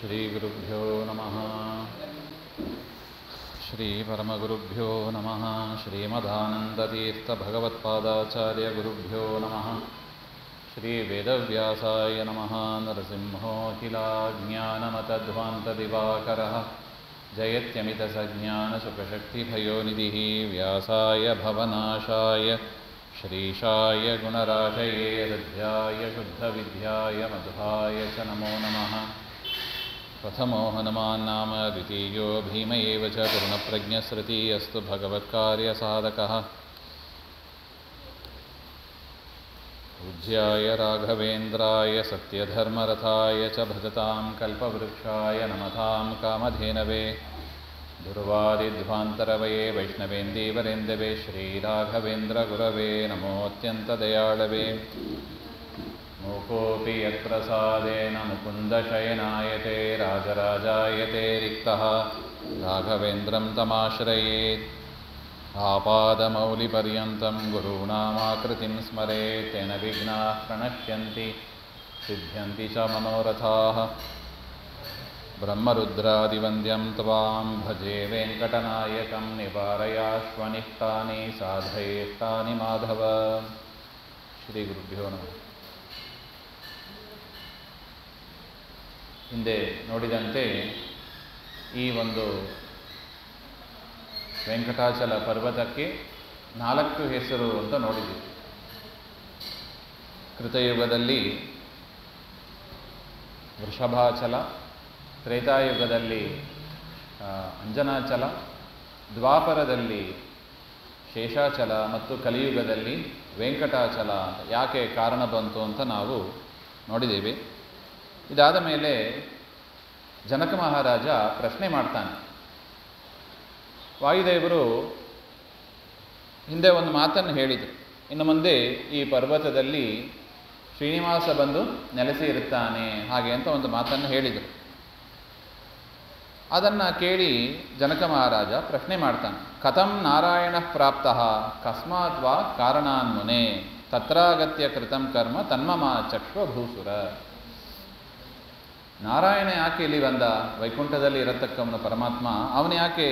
ಶ್ರೀಗುರುಭ್ಯೋ ನಮಃ. ಶ್ರೀಪರಮಗುರುಭ್ಯೋ ನಮಃ. ಶ್ರೀಮದಾನಂದತೀರ್ಥಭಗವತ್ಪಾದಾಚಾರ್ಯಗುರುಭ್ಯೋ ನಮಃ. ಶ್ರೀವೇದವ್ಯಾಸಾಯ ನಮಃ. ನರಸಿಂಹೋऽಖಿಲಾಜ್ಞಾನಮತಧ್ವಾन्तದಿವಾಕರः ಜಯತ್ಯಮಿತಸಜ್ಞಾನಸುಖಶಕ್ತಿಭಯೋನಿಧಿः ವ್ಯಾಸಾಯ ಭವನಾಶಾಯ ಶ್ರೀಶಾಯ ಗುಣರಾಶಯೇ ಹೃದ್ಯಾಯ ಶುದ್ಧವಿದ್ಯಾಯ ಮಧ್ವಾಯ ಚ ನಮೋ ನಮಃ. ಪ್ರಥಮೋ ಹನುಮಾನ್ನಾಮ ದ್ವಿತೀಯೋ ಭೀಮ ಏವ ಚ ಪೂರ್ಣಪ್ರಜ್ಞಸ್ಮೃತಿ ಅಸ್ತು ಭಗವತ್ಕಾರ್ಯಸಾಧಕಃ. ಪೂಜ್ಯಾಯ ರಾಘವೇಂದ್ರಾಯ ಸತ್ಯಧರ್ಮರಥಾಯ ಚ ಭಜತಾಂ ಕಲ್ಪವೃಕ್ಷಾಯ ನಮತಾಂ ಕಾಮಧೇನವೇ ದುರ್ವಾದಿಧ್ವಾಂತರವಯೇ ವೈಷ್ಣವೇಂದೀವರೇಂದವೇ ಶ್ರೀರಾಘವೇಂದ್ರ ಗುರವೇ ನಮೋऽತ್ಯಂತದಯಾಳವೇ. ಮೂಕೋಪಿ ಯತ್ಪ್ರಸಾದೇನ ಮುಕುಂದಶಯನಾಯತೆ ರಾಜರಾಜಾಯತೆ ರಿಕ್ತಃ ರಾಘವೇಂದ್ರಂ ತಮಾಶ್ರಯೇತ್. ಆಪಾದಮೌಲಿಪರ್ಯಂತಂ ಗುರುಣಾಮಾಕೃತಿಂ ಸ್ಮರೇತ್ ತೇನ ವಿಘ್ನಾಃ ಪ್ರಣಶ್ಯಂತಿ ಸಿದ್ಧ್ಯಂತಿ ಚ ಮನೋರಥಾಃ. ಬ್ರಹ್ಮರುದ್ರಾದಿವಂದ್ಯಂ ತ್ವಾಂ ಭಜೆ ವೆಂಕಟನಾಯಕಂ ನಿವಾರಯಾಶ್ವನಿಷ್ಟಾನಿ ಸಾಧಯೇಷ್ಟಾನಿ ಮಾಧವ. ಶ್ರೀ ಗುರುಭ್ಯೋ ನಮಃ. ಹಿಂದೆ ನೋಡಿದಂತೆ ಈ ಒಂದು ವೆಂಕಟಾಚಲ ಪರ್ವತಕ್ಕೆ 4 ಹೆಸರು ಅಂತ ನೋಡಿದ್ವಿ. ಕೃತಯುಗದಲ್ಲಿ ವೃಷಭಾಚಲ, ತ್ರೇತಾಯುಗದಲ್ಲಿ ಅಂಜನಾಚಲ, ದ್ವಾಪರದಲ್ಲಿ ಶೇಷಾಚಲ ಮತ್ತು ಕಲಿಯುಗದಲ್ಲಿ ವೆಂಕಟಾಚಲ ಅಂತ ಯಾಕೆ ಕಾರಣ ಬಂತು ಅಂತ ನಾವು ನೋಡಿದ್ದೇವೆ. ಇದಾದ ಮೇಲೆ ಜನಕ ಮಹಾರಾಜ ಪ್ರಶ್ನೆ ಮಾಡ್ತಾನೆ. ವಾಯುದೇವರು ಹಿಂದೆ ಒಂದು ಮಾತನ್ನು ಹೇಳಿದರು, ಇನ್ನು ಮುಂದೆ ಈ ಪರ್ವತದಲ್ಲಿ ಶ್ರೀನಿವಾಸ ಬಂದು ನೆಲೆಸಿ ಇರುತ್ತಾನೆ ಹಾಗೆ ಅಂತ ಒಂದು ಮಾತನ್ನು ಹೇಳಿದರು. ಅದನ್ನು ಕೇಳಿ ಜನಕ ಮಹಾರಾಜ ಪ್ರಶ್ನೆ ಮಾಡ್ತಾನೆ. ಕಥಂ ನಾರಾಯಣ ಪ್ರಾಪ್ತಃ ಕಸ್ಮಾತ್ ವಾ ಕಾರಣಾನ್ಮುನೆ ತತ್ರಾಗತ್ಯ ಕೃತಂ ಕರ್ಮ ತನ್ಮಮ ಚಕ್ಷ್ವಭೂಸುರ. ನಾರಾಯಣ ಯಾಕೆ ಇಲ್ಲಿ ಬಂದ? ವೈಕುಂಠದಲ್ಲಿ ಇರತಕ್ಕವನು ಪರಮಾತ್ಮ, ಅವನು ಯಾಕೆ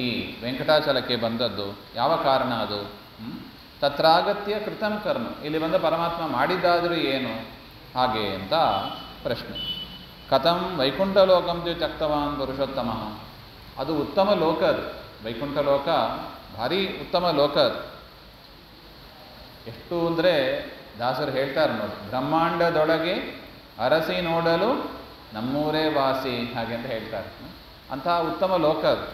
ಈ ವೆಂಕಟಾಚಲಕ್ಕೆ ಬಂದದ್ದು? ಯಾವ ಕಾರಣ ಅದು? ತತ್ರಾಗತ್ಯ ಕೃತಂ ಕರ್ಮ, ಇಲ್ಲಿ ಬಂದ ಪರಮಾತ್ಮ ಮಾಡಿದ್ದಾದರೂ ಏನು ಹಾಗೆ ಅಂತ ಪ್ರಶ್ನೆ. ಕಥಂ ವೈಕುಂಠ ಲೋಕಂ ತ್ಯಕ್ತವಾನ್ ಪುರುಷೋತ್ತಮ. ಅದು ಉತ್ತಮ ಲೋಕ, ಅದು ವೈಕುಂಠ ಲೋಕ ಭಾರಿ ಉತ್ತಮ ಲೋಕ. ಅದು ಎಷ್ಟು ಅಂದರೆ ದಾಸರು ಹೇಳ್ತಾರೆ ನೋಡಿ, ಬ್ರಹ್ಮಾಂಡದೊಳಗೆ ಅರಸಿ ನೋಡಲು ನಮ್ಮೂರೇ ವಾಸಿ ಹಾಗೆ ಅಂತ ಹೇಳ್ತಾರೆ. ಅಂತಹ ಉತ್ತಮ ಲೋಕ ಅದು.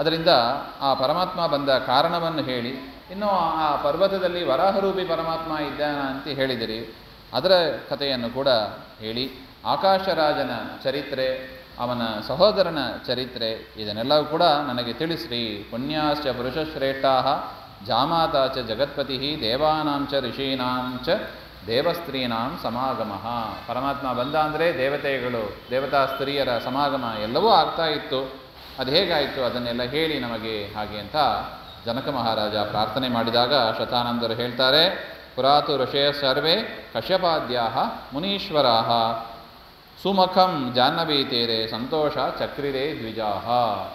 ಅದರಿಂದ ಆ ಪರಮಾತ್ಮ ಬಂದ ಕಾರಣವನ್ನು ಹೇಳಿ, ಇನ್ನು ಆ ಪರ್ವತದಲ್ಲಿ ವರಾಹರೂಪಿ ಪರಮಾತ್ಮ ಇದ್ದಾನ ಅಂತ ಹೇಳಿದಿರಿ, ಅದರ ಕಥೆಯನ್ನು ಕೂಡ ಹೇಳಿ, ಆಕಾಶರಾಜನ ಚರಿತ್ರೆ, ಅವನ ಸಹೋದರನ ಚರಿತ್ರೆ, ಇದನ್ನೆಲ್ಲವೂ ಕೂಡ ನನಗೆ ತಿಳಿಸ್ರಿ. ಪುಣ್ಯಾಶ್ಚ ಪುರುಷಶ್ರೇಷ್ಠಾಃ ಜಾಮಾತಾ ಚ ಜಗತ್ಪತಿ ದೇವಾನಾಂ ಚ ಋಷೀನಾಂ ಚ ದೇವಸ್ತ್ರೀನಾಂ ಸಮಾಗಮಃ. ಪರಮಾತ್ಮ ಬಂದ ಅಂದರೆ ದೇವತೆಗಳು, ದೇವತಾ ಸ್ತ್ರೀಯರ ಸಮಾಗಮ ಎಲ್ಲವೂ ಆಗ್ತಾ ಇತ್ತು. ಅದು ಹೇಗಾಯಿತು ಅದನ್ನೆಲ್ಲ ಹೇಳಿ ನಮಗೆ ಹಾಗೆ ಅಂತ ಜನಕ ಮಹಾರಾಜ ಪ್ರಾರ್ಥನೆ ಮಾಡಿದಾಗ ಶತಾನಂದರು ಹೇಳ್ತಾರೆ, ಪುರಾತು ಋಷಯ ಸರ್ವೇ ಕಶ್ಯಪಾದ್ಯಾಹ ಮುನೀಶ್ವರಾಹ ಸುಮಖಂ ಜಾಹ್ನವೀತೇರೆ ಸಂತೋಷ ಚಕ್ರಿರೇ ದ್ವಿಜಾಹ.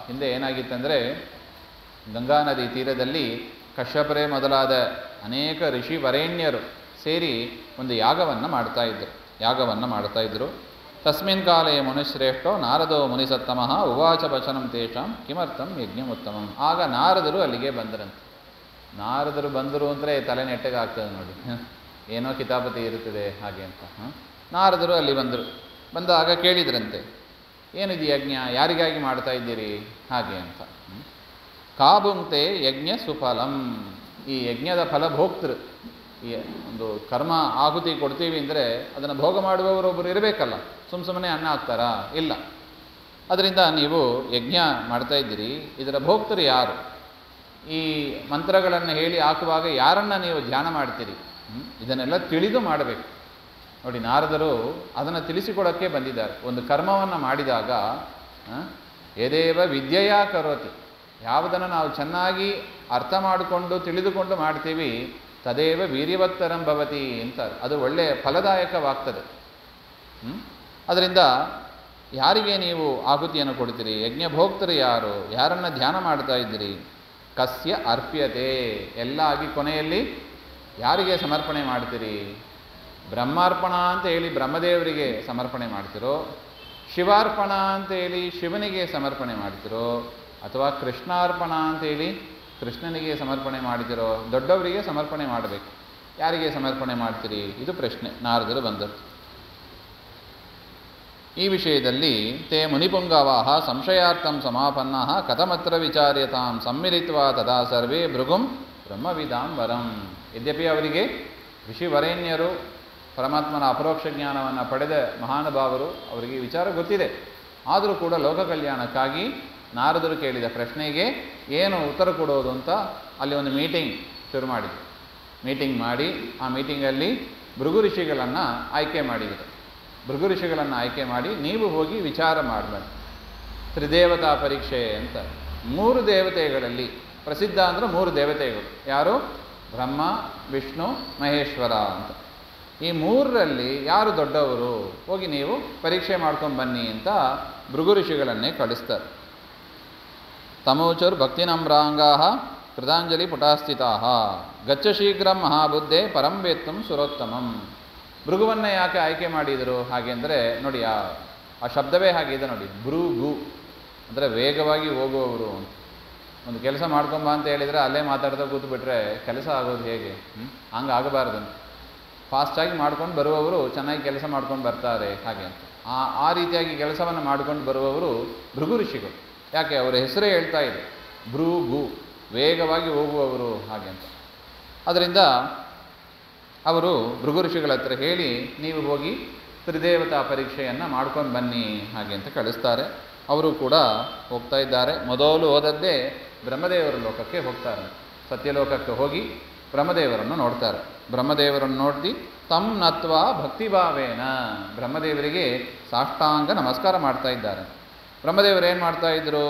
ಹಿಂದೆ ಏನಾಗಿತ್ತಂದರೆ ಗಂಗಾ ನದಿ ತೀರದಲ್ಲಿ ಕಶ್ಯಪರೇ ಮೊದಲಾದ ಅನೇಕ ಋಷಿ ವರೇಣ್ಯರು ಸೇರಿ ಒಂದು ಯಾಗವನ್ನು ಮಾಡ್ತಾ ಇದ್ದರು. ತಸ್ಮಿನ್ ಕಾಲೇ ಮುನಿಶ್ರೇಷ್ಠೋ ನಾರದೋ ಮುನಿಸತ್ತಮಃ ಉವಾಚ ವಚನಂ ತೇಷಾಂ ಕಿಮರ್ಥಂ ಯಜ್ಞಮುತ್ತಮಂ. ಆಗ ನಾರದರು ಅಲ್ಲಿಗೆ ಬಂದರಂತೆ. ನಾರದರು ಬಂದರು ಅಂದರೆ ತಲೆ ನೆಟ್ಟಗಾಗ್ತದೆ ನೋಡಿ, ಏನೋ ಕಿತಾಪತಿ ಇರುತ್ತದೆ ಹಾಗೆ ಅಂತ. ನಾರದರು ಅಲ್ಲಿ ಬಂದಾಗ ಕೇಳಿದ್ರಂತೆ, ಏನಿದು ಯಜ್ಞ, ಯಾರಿಗಾಗಿ ಮಾಡ್ತಾ ಇದ್ದೀರಿ ಹಾಗೆ ಅಂತ. ಕಾಬುಂಕ್ತೆ ಯಜ್ಞ ಸುಫಲಂ. ಈ ಯಜ್ಞದ ಫಲ ಭೋಕ್ತೃ. ಈ ಒಂದು ಕರ್ಮ ಆಹುತಿ ಕೊಡ್ತೀವಿ ಅಂದರೆ ಅದನ್ನು ಭೋಗ ಮಾಡುವವರೊಬ್ಬರು ಇರಬೇಕಲ್ಲ, ಸುಮ್ಮನೆ ಅನ್ನ ಹಾಕ್ತಾರಾ? ಇಲ್ಲ. ಅದರಿಂದ ನೀವು ಯಜ್ಞ ಮಾಡ್ತಾ ಇದ್ದೀರಿ, ಇದರ ಭೋಕ್ತರು ಯಾರು? ಈ ಮಂತ್ರಗಳನ್ನು ಹೇಳಿ ಹಾಕುವಾಗ ಯಾರನ್ನು ನೀವು ಧ್ಯಾನ ಮಾಡ್ತೀರಿ? ಇದನ್ನೆಲ್ಲ ತಿಳಿದು ಮಾಡಬೇಕು ನೋಡಿ. ನಾರದರು ಅದನ್ನು ತಿಳಿಸಿಕೊಡೋಕ್ಕೆ ಬಂದಿದ್ದಾರೆ. ಒಂದು ಕರ್ಮವನ್ನು ಮಾಡಿದಾಗ ಯದೇವ ವಿದ್ಯೆಯ ಕರೋತಿ, ಯಾವುದನ್ನು ನಾವು ಚೆನ್ನಾಗಿ ಅರ್ಥ ಮಾಡಿಕೊಂಡು ತಿಳಿದುಕೊಂಡು ಮಾಡ್ತೀವಿ ತದೇವ ವೀರ್ಯವತ್ತರಂ ಭವತಿ ಅಂತ, ಅದು ಒಳ್ಳೆಯ ಫಲದಾಯಕವಾಗ್ತದೆ. ಅದರಿಂದ ಯಾರಿಗೆ ನೀವು ಆಹುತಿಯನ್ನು ಕೊಡ್ತೀರಿ, ಯಜ್ಞಭೋಕ್ತರು ಯಾರು, ಯಾರನ್ನು ಧ್ಯಾನ ಮಾಡ್ತಾ ಇದ್ದೀರಿ, ಕಸ್ಯ ಅರ್ಪ್ಯತೆ, ಎಲ್ಲ ಆಗಿ ಕೊನೆಯಲ್ಲಿ ಯಾರಿಗೆ ಸಮರ್ಪಣೆ ಮಾಡ್ತೀರಿ, ಬ್ರಹ್ಮಾರ್ಪಣ ಅಂತ ಹೇಳಿ ಬ್ರಹ್ಮದೇವರಿಗೆ ಸಮರ್ಪಣೆ ಮಾಡ್ತಿರೋ, ಶಿವಾರ್ಪಣ ಅಂತ ಹೇಳಿ ಶಿವನಿಗೆ ಸಮರ್ಪಣೆ ಮಾಡ್ತಿರೋ, ಅಥವಾ ಕೃಷ್ಣಾರ್ಪಣ ಅಂತೇಳಿ ಕೃಷ್ಣನಿಗೆ ಸಮರ್ಪಣೆ ಮಾಡ್ತಿರೋ, ದೊಡ್ಡವರಿಗೆ ಸಮರ್ಪಣೆ ಮಾಡಬೇಕು, ಯಾರಿಗೆ ಸಮರ್ಪಣೆ ಮಾಡ್ತೀರಿ, ಇದು ಪ್ರಶ್ನೆ ನಾರದರು ಬಂದದ್ದು. ಈ ವಿಷಯದಲ್ಲಿ ತೇ ಮುನಿಪುಂಗವಾಹ ಸಂಶಯಾರ್ಥಂ ಸಮಾಪನ್ನಃ ಕಥಮತ್ರ ವಿಚಾರ್ಯತಾಂ ಸಮ್ಮಿಲಿತ್ವಾ ತದಾ ಸರ್ವೇ ಭೃಗುಂ ಬ್ರಹ್ಮವಿದಾಂ ವರಂ. ಯದ್ಯಪಿ ಅವರಿಗೆ ಋಷಿವರೇಣ್ಯರು, ಪರಮಾತ್ಮನ ಅಪರೋಕ್ಷ ಜ್ಞಾನವನ್ನು ಪಡೆದ ಮಹಾನುಭಾವರು, ಅವರಿಗೆ ವಿಚಾರ ಗೊತ್ತಿದೆ. ಆದರೂ ಕೂಡ ಲೋಕ ಕಲ್ಯಾಣಕ್ಕಾಗಿ ನಾರದರು ಕೇಳಿದ ಪ್ರಶ್ನೆಗೆ ಏನು ಉತ್ತರ ಕೊಡೋದು ಅಂತ ಅಲ್ಲಿ ಒಂದು ಮೀಟಿಂಗ್ ಶುರು ಮಾಡಿದರು. ಮೀಟಿಂಗ್ ಮಾಡಿ ಆ ಮೀಟಿಂಗಲ್ಲಿ ಭೃಗು ಋಷಿಗಳನ್ನು ಆಯ್ಕೆ ಮಾಡಿದರು. ಭೃಗು ಋಷಿಗಳನ್ನು ಆಯ್ಕೆ ಮಾಡಿ ನೀವು ಹೋಗಿ ವಿಚಾರ ಮಾಡಬೇಡಿ. ತ್ರಿದೇವತಾ ಪರೀಕ್ಷೆ ಅಂತ 3 ದೇವತೆಗಳಲ್ಲಿ ಪ್ರಸಿದ್ಧ ಅಂದರೆ 3 ದೇವತೆಗಳು ಯಾರು, ಬ್ರಹ್ಮ, ವಿಷ್ಣು, ಮಹೇಶ್ವರ ಅಂತ. ಈ 3ರಲ್ಲಿ ಯಾರು ದೊಡ್ಡವರು, ಹೋಗಿ ನೀವು ಪರೀಕ್ಷೆ ಮಾಡ್ಕೊಂಡು ಬನ್ನಿ ಅಂತ ಭೃಗು ಋಷಿಗಳನ್ನೇ ಕಳಿಸ್ತಾರೆ. ತಮೋಚರ್ ಭಕ್ತಿನಮ್ರಾಂಗಾ ಕೃತಾಂಜಲಿ ಪುಟಾಸ್ಥಿತಾ ಗಚ್ಚ ಶೀಘ್ರಂ ಮಹಾಬುದ್ಧೆ ಪರಂ ವೇತ್ತಂ ಸುರೋತ್ತಮಂ. ಭೃಗುವನ್ನೇ ಯಾಕೆ ಆಯ್ಕೆ ಮಾಡಿದರು ಹಾಗೆ ಅಂದರೆ ನೋಡಿ, ಆ ಶಬ್ದವೇ ಹಾಗಿದೆ ನೋಡಿ, ಭೃಗು ಅಂದರೆ ವೇಗವಾಗಿ ಹೋಗುವವರು ಅಂತ. ಒಂದು ಕೆಲಸ ಮಾಡ್ಕೊಂಬ ಅಂತ ಹೇಳಿದರೆ ಅಲ್ಲೇ ಮಾತಾಡ್ತಾ ಕೂತ್ಬಿಟ್ರೆ ಕೆಲಸ ಆಗೋದು ಹೇಗೆ, ಹಂಗೆ ಆಗಬಾರ್ದಂತ. ಫಾಸ್ಟಾಗಿ ಮಾಡ್ಕೊಂಡು ಬರುವವರು ಚೆನ್ನಾಗಿ ಕೆಲಸ ಮಾಡ್ಕೊಂಡು ಬರ್ತಾರೆ ಹಾಗೆ ಅಂತ. ಆ ರೀತಿಯಾಗಿ ಕೆಲಸವನ್ನು ಮಾಡ್ಕೊಂಡು ಬರುವವರು ಭೃಗು ಋಷಿಗಳು. ಯಾಕೆ ಅವರ ಹೆಸರೇ ಹೇಳ್ತಾ ಇದೆ, ಭೃಗು, ವೇಗವಾಗಿ ಹೋಗುವವರು ಹಾಗೆ ಅಂತ. ಅದರಿಂದ ಅವರು ಭೃಗು ಋಷಿಗಳ ಹತ್ರ ಹೇಳಿ ನೀವು ಹೋಗಿ ತ್ರಿದೇವತಾ ಪರೀಕ್ಷೆಯನ್ನು ಮಾಡ್ಕೊಂಡು ಬನ್ನಿ ಹಾಗೆ ಅಂತ ಕಳಿಸ್ತಾರೆ. ಅವರು ಕೂಡ ಹೋಗ್ತಾ ಇದ್ದಾರೆ. ಮೊದಲು ಹೋದದ್ದೇ ಬ್ರಹ್ಮದೇವರ ಲೋಕಕ್ಕೆ ಹೋಗ್ತಾರೆ. ಸತ್ಯಲೋಕಕ್ಕೆ ಹೋಗಿ ಬ್ರಹ್ಮದೇವರನ್ನು ನೋಡ್ತಾರೆ. ಬ್ರಹ್ಮದೇವರನ್ನು ನೋಡಿ ತಮ್ ನತ್ವ ಭಕ್ತಿಭಾವೇನ, ಬ್ರಹ್ಮದೇವರಿಗೆ ಸಾಷ್ಟಾಂಗ ನಮಸ್ಕಾರ ಮಾಡ್ತಾ ಇದ್ದಾರೆ. ಬ್ರಹ್ಮದೇವರು ಏನು ಮಾಡ್ತಾ ಇದ್ರು,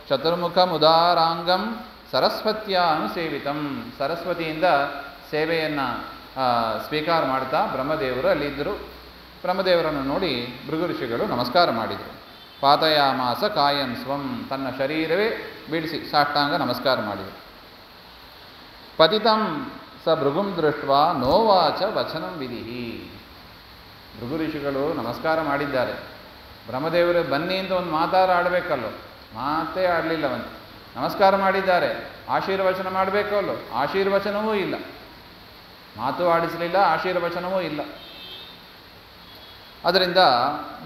ಚತುರ್ಮುಖ ಮುದಾರಾಂಗಂ ಸರಸ್ವತಿಯ ಅನುಸೇವಿತಂ, ಸರಸ್ವತಿಯಿಂದ ಸೇವೆಯನ್ನು ಸ್ವೀಕಾರ ಮಾಡ್ತಾ ಬ್ರಹ್ಮದೇವರು ಅಲ್ಲಿದ್ದರು. ಬ್ರಹ್ಮದೇವರನ್ನು ನೋಡಿ ಭೃಗು ಋಷಿಗಳು ನಮಸ್ಕಾರ ಮಾಡಿದರು. ಪಾತಯಾಮಾಸ ಕಾಯಂ ಸ್ವಂ, ತನ್ನ ಶರೀರವೇ ಬೀಳಿಸಿ ಸಾಷ್ಟಾಂಗ ನಮಸ್ಕಾರ ಮಾಡಿದರು. ಪತಿತಂ ಸ ಭೃಗುಂ ದೃಷ್ಟ್ವಾ ನೋವಾಚ ವಚನಂ ವಿಧಿಹಿ. ಭೃಗು ಋಷಿಗಳು ನಮಸ್ಕಾರ ಮಾಡಿದ್ದಾರೆ. ಬ್ರಹ್ಮದೇವರು ಬನ್ನಿ ಅಂತ ಒಂದು ಮಾತಾಡಬೇಕಲ್ಲೋ, ಮಾತೇ ಆಡಲಿಲ್ಲವಂತೆ. ನಮಸ್ಕಾರ ಮಾಡಿದ್ದಾರೆ, ಆಶೀರ್ವಚನ ಮಾಡಬೇಕಲ್ಲೋ, ಆಶೀರ್ವಚನವೂ ಇಲ್ಲ. ಮಾತು ಆಡಿಸಲಿಲ್ಲ, ಆಶೀರ್ವಚನವೂ ಇಲ್ಲ. ಅದರಿಂದ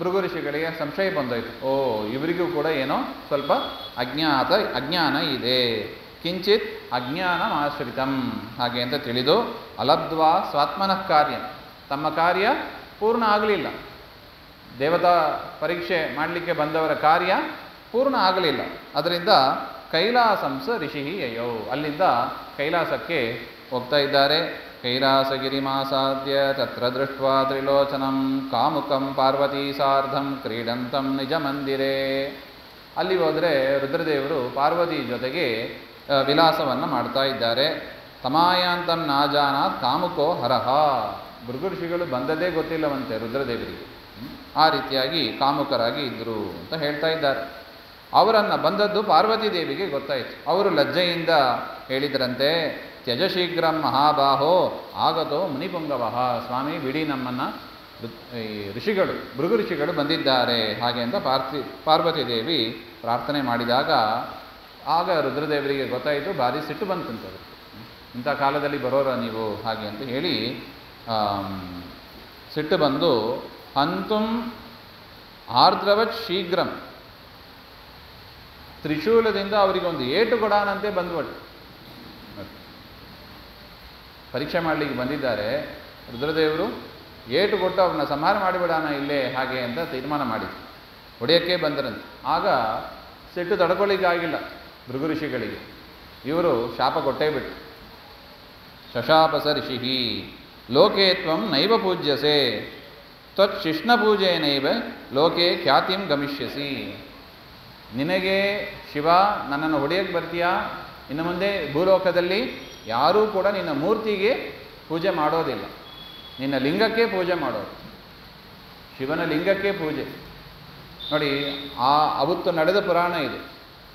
ಭೃಗು ಋಷಿಗಳಿಗೆ ಸಂಶಯ ಬಂದೋಯ್ತು, ಓ ಇವರಿಗೂ ಕೂಡ ಏನೋ ಸ್ವಲ್ಪ ಅಜ್ಞಾನ ಇದೆ, ಕಿಂಚಿತ್ ಅಜ್ಞಾನ ಆಶ್ರಿತಂ ಹಾಗೆ ಅಂತ ತಿಳಿದು ಅಲಬ್ಧ್ವಾ ಸ್ವಾತ್ಮನಃ ಕಾರ್ಯ, ತಮ್ಮ ಕಾರ್ಯ ಪೂರ್ಣ ಆಗಲಿಲ್ಲ. ದೇವತಾ ಪರೀಕ್ಷೆ ಮಾಡಲಿಕ್ಕೆ ಬಂದವರ ಕಾರ್ಯ ಪೂರ್ಣ ಆಗಲಿಲ್ಲ. ಅದರಿಂದ ಕೈಲಾಸಂಸ ಋಷಿ ಯಯೌ, ಅಲ್ಲಿಂದ ಕೈಲಾಸಕ್ಕೆ ಹೋಗ್ತಾ ಇದ್ದಾರೆ. ಕೈಲಾಸಗಿರಿಮಾಸಾದ್ಯ ತತ್ರ ದೃಷ್ಟ್ವಾ ತ್ರಿಲೋಚನಂ ಕಾಮುಕಂ ಪಾರ್ವತೀ ಸಾರ್ಧಂ ಕ್ರೀಡಂತಂ ನಿಜ ಮಂದಿರೇ. ಅಲ್ಲಿ ಹೋದರೆ ರುದ್ರದೇವರು ಪಾರ್ವತಿ ಜೊತೆಗೆ ವಿಲಾಸವನ್ನು ಮಾಡ್ತಾ ಇದ್ದಾರೆ. ತಮಾಯಾಂತಂ ನಾಜಾನಾತ್ ಕಾಮುಕೋ ಹರಹ, ಭೃಗು ಋಷಿಗಳು ಬಂದದೇ ಗೊತ್ತಿಲ್ಲವಂತೆ ರುದ್ರದೇವರಿಗೆ. ಆ ರೀತಿಯಾಗಿ ಕಾಮುಕರಾಗಿ ಇದ್ದರು ಅಂತ ಹೇಳ್ತಾ ಇದ್ದಾರೆ. ಅವರನ್ನು ಬಂದದ್ದು ಪಾರ್ವತಿ ದೇವಿಗೆ ಗೊತ್ತಾಯಿತು. ಅವರು ಲಜ್ಜೆಯಿಂದ ಹೇಳಿದ್ರಂತೆ, ತ್ಯಜ ಶೀಘ್ರಂ ಮಹಾಬಾಹೋ ಆಗತೋ ಮುನಿಪುಂಗವಃ, ಸ್ವಾಮಿ ಬಿಡಿ ನಮ್ಮನ್ನು, ಋಷಿಗಳು ಭೃಗು ಋಷಿಗಳು ಬಂದಿದ್ದಾರೆ ಹಾಗೆ ಅಂತ ಪಾರ್ವತಿ ದೇವಿ ಪ್ರಾರ್ಥನೆ ಮಾಡಿದಾಗ ಆಗ ರುದ್ರದೇವರಿಗೆ ಗೊತ್ತಾಯಿತು, ಭಾರಿ ಸಿಟ್ಟು ಬಂತಂತದ್ದು. ಇಂಥ ಕಾಲದಲ್ಲಿ ಬರೋರ ನೀವು ಹಾಗೆ ಅಂತ ಹೇಳಿ ಸಿಟ್ಟು ಬಂದು ಹಂತುಂ ಆರ್ದ್ರವತ್ ಶೀಘ್ರಂ, ತ್ರಿಶೂಲದಿಂದ ಅವರಿಗೊಂದು ಏಟು ಕೊಡಾನಂತೆ ಬಂದ್ಬಿಟ್ಟು. ಪರೀಕ್ಷೆ ಮಾಡಲಿಕ್ಕೆ ಬಂದಿದ್ದಾರೆ ರುದ್ರದೇವರು, ಏಟು ಕೊಟ್ಟು ಅವ್ರನ್ನ ಸಂಹಾರ ಮಾಡಿಬಿಡೋಣ ಇಲ್ಲೇ ಹಾಗೆ ಅಂತ ತೀರ್ಮಾನ ಮಾಡಿದ್ರು. ಹೊಡೆಯೋಕ್ಕೆ ಬಂದರಂತೆ. ಆಗ ಸಿಟ್ಟು ತಡ್ಕೊಳ್ಳಿಕ್ಕಾಗಿಲ್ಲ ಭೃಗು ಋಷಿಗಳಿಗೆ. ಇವರು ಶಾಪ ಕೊಟ್ಟೇ ಬಿಟ್ಟು, ಶಶಾಪಸ ಋಷಿ ಲೋಕೆ ತ್ವಂ ನೈವ ಪೂಜ್ಯಸೆ ತ್ವತ್ ಶಿಷ್ಣ ಪೂಜೆನೈವ ಲೋಕೆ ಖ್ಯಾತಿಂ ಗಮಿಷ್ಯಸಿ. ನಿನಗೆ ಶಿವ ನನ್ನನ್ನು ಹೊಡೆಯಕ್ಕೆ ಬರ್ತೀಯಾ, ಇನ್ನು ಮುಂದೆ ಭೂಲೋಕದಲ್ಲಿ ಯಾರೂ ಕೂಡ ನಿನ್ನ ಮೂರ್ತಿಗೆ ಪೂಜೆ ಮಾಡೋದಿಲ್ಲ, ನಿನ್ನ ಲಿಂಗಕ್ಕೆ ಪೂಜೆ ಮಾಡೋದು, ಶಿವನ ಲಿಂಗಕ್ಕೆ ಪೂಜೆ. ನೋಡಿ, ಅವತ್ತು ನಡೆದ ಪುರಾಣ ಇದು,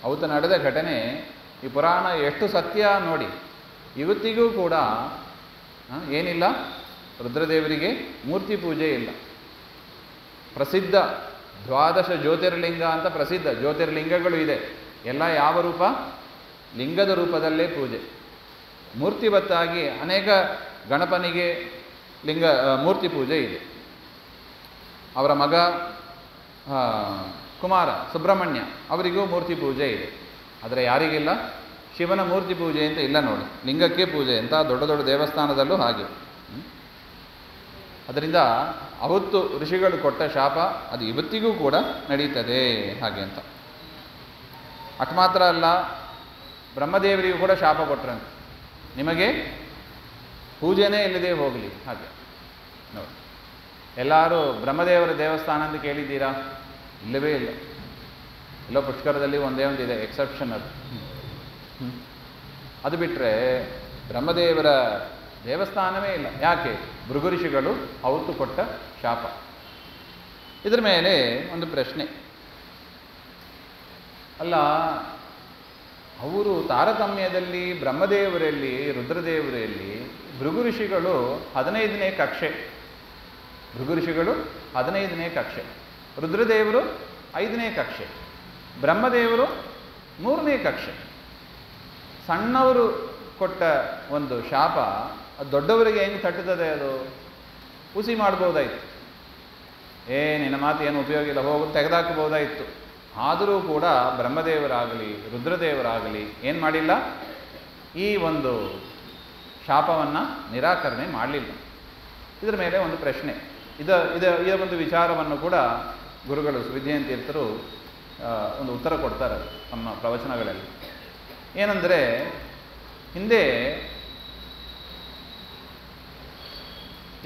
ಅವತ್ತು ನಡೆದ ಘಟನೆ. ಈ ಪುರಾಣ ಎಷ್ಟು ಸತ್ಯ ನೋಡಿ. ಇವತ್ತಿಗೂ ಕೂಡ ಏನಿಲ್ಲ, ರುದ್ರದೇವರಿಗೆ ಮೂರ್ತಿ ಪೂಜೆ ಇಲ್ಲ. ಪ್ರಸಿದ್ಧ 12 ಜ್ಯೋತಿರ್ಲಿಂಗ ಅಂತ ಪ್ರಸಿದ್ಧ ಜ್ಯೋತಿರ್ಲಿಂಗಗಳು ಇದೆ. ಎಲ್ಲ ಯಾವ ರೂಪ? ಲಿಂಗದ ರೂಪದಲ್ಲೇ ಪೂಜೆ. ಮೂರ್ತಿವತ್ತಾಗಿ ಅನೇಕ ಗಣಪನಿಗೆ ಮೂರ್ತಿ ಪೂಜೆ ಇದೆ. ಅವರ ಮಗ ಕುಮಾರ ಸುಬ್ರಹ್ಮಣ್ಯ ಅವರಿಗೂ ಮೂರ್ತಿ ಪೂಜೆ ಇದೆ. ಆದರೆ ಯಾರಿಗಿಲ್ಲ? ಶಿವನ ಮೂರ್ತಿ ಪೂಜೆ ಅಂತ ಇಲ್ಲ ನೋಡಿ, ಲಿಂಗಕ್ಕೆ ಪೂಜೆ ಅಂತ ದೊಡ್ಡ ದೊಡ್ಡ ದೇವಸ್ಥಾನದಲ್ಲೂ ಹಾಗೆ. ಅದರಿಂದ ಅವತ್ತು ಋಷಿಗಳು ಕೊಟ್ಟ ಶಾಪ ಅದು ಇವತ್ತಿಗೂ ಕೂಡ ನಡೀತದೆ ಹಾಗೆ ಅಂತ. ಅಟ್ ಮಾತ್ರ ಅಲ್ಲ, ಬ್ರಹ್ಮದೇವರಿಗೂ ಕೂಡ ಶಾಪ ಕೊಟ್ರಂತೆ, ನಿಮಗೆ ಪೂಜೆನೇ ಇಲ್ಲದೆ ಹೋಗಲಿ ಹಾಗೆ. ನೋಡಿ, ಎಲ್ಲರೂ ಬ್ರಹ್ಮದೇವರ ದೇವಸ್ಥಾನ ಅಂತ ಕೇಳಿದ್ದೀರಾ? ಇಲ್ಲವೇ ಇಲ್ಲ. ಎಲ್ಲೋ ಪುಷ್ಕರದಲ್ಲಿ ಒಂದೇ ಒಂದಿದೆ ಎಕ್ಸೆಪ್ಷನ್, ಅದು ಬಿಟ್ಟರೆ ಬ್ರಹ್ಮದೇವರ ದೇವಸ್ಥಾನವೇ ಇಲ್ಲ. ಯಾಕೆ? ಭೃಗು ಋಷಿಗಳು ಅವತ್ತು ಕೊಟ್ಟ ಶಾಪ. ಇದರ ಮೇಲೆ ಒಂದು ಪ್ರಶ್ನೆ, ಅಲ್ಲ, ಅವರು ತಾರತಮ್ಯದಲ್ಲಿ ಬ್ರಹ್ಮದೇವರಲ್ಲಿ ರುದ್ರದೇವರಲ್ಲಿ ಭೃಗು ಋಷಿಗಳು 15ನೇ ಕಕ್ಷೆ, ಭೃಗು ಋಷಿಗಳು 15ನೇ ಕಕ್ಷೆ, ರುದ್ರದೇವರು 5ನೇ ಕಕ್ಷೆ, ಬ್ರಹ್ಮದೇವರು 3ನೇ ಕಕ್ಷೆ. ಸಣ್ಣವರು ಕೊಟ್ಟ ಒಂದು ಶಾಪ ಅದು ದೊಡ್ಡವರಿಗೆ ಹೆಂಗೆ ತಟ್ಟುತ್ತದೆ? ಅದು ಹುಸಿ ಮಾಡ್ಬೋದಾಯಿತು, ನಿನ್ನ ಮಾತು ಏನು ಉಪಯೋಗ ಇಲ್ಲ, ಹೋಗಿ ತೆಗೆದಾಕಬಹುದಾಯಿತು. ಆದರೂ ಕೂಡ ಬ್ರಹ್ಮದೇವರಾಗಲಿ ರುದ್ರದೇವರಾಗಲಿ ಏನು ಮಾಡಿಲ್ಲ, ಈ ಒಂದು ಶಾಪವನ್ನು ನಿರಾಕರಣೆ ಮಾಡಲಿಲ್ಲ. ಇದರ ಮೇಲೆ ಒಂದು ಪ್ರಶ್ನೆ, ಈ ಒಂದು ವಿಚಾರವನ್ನು ಕೂಡ ಗುರುಗಳು ವಿದ್ಯಾನ್ ತೀರ್ಥರು ಒಂದು ಉತ್ತರ ಕೊಡ್ತಾರೆ ತಮ್ಮ ಪ್ರವಚನಗಳಲ್ಲಿ. ಏನಂದರೆ, ಹಿಂದೆ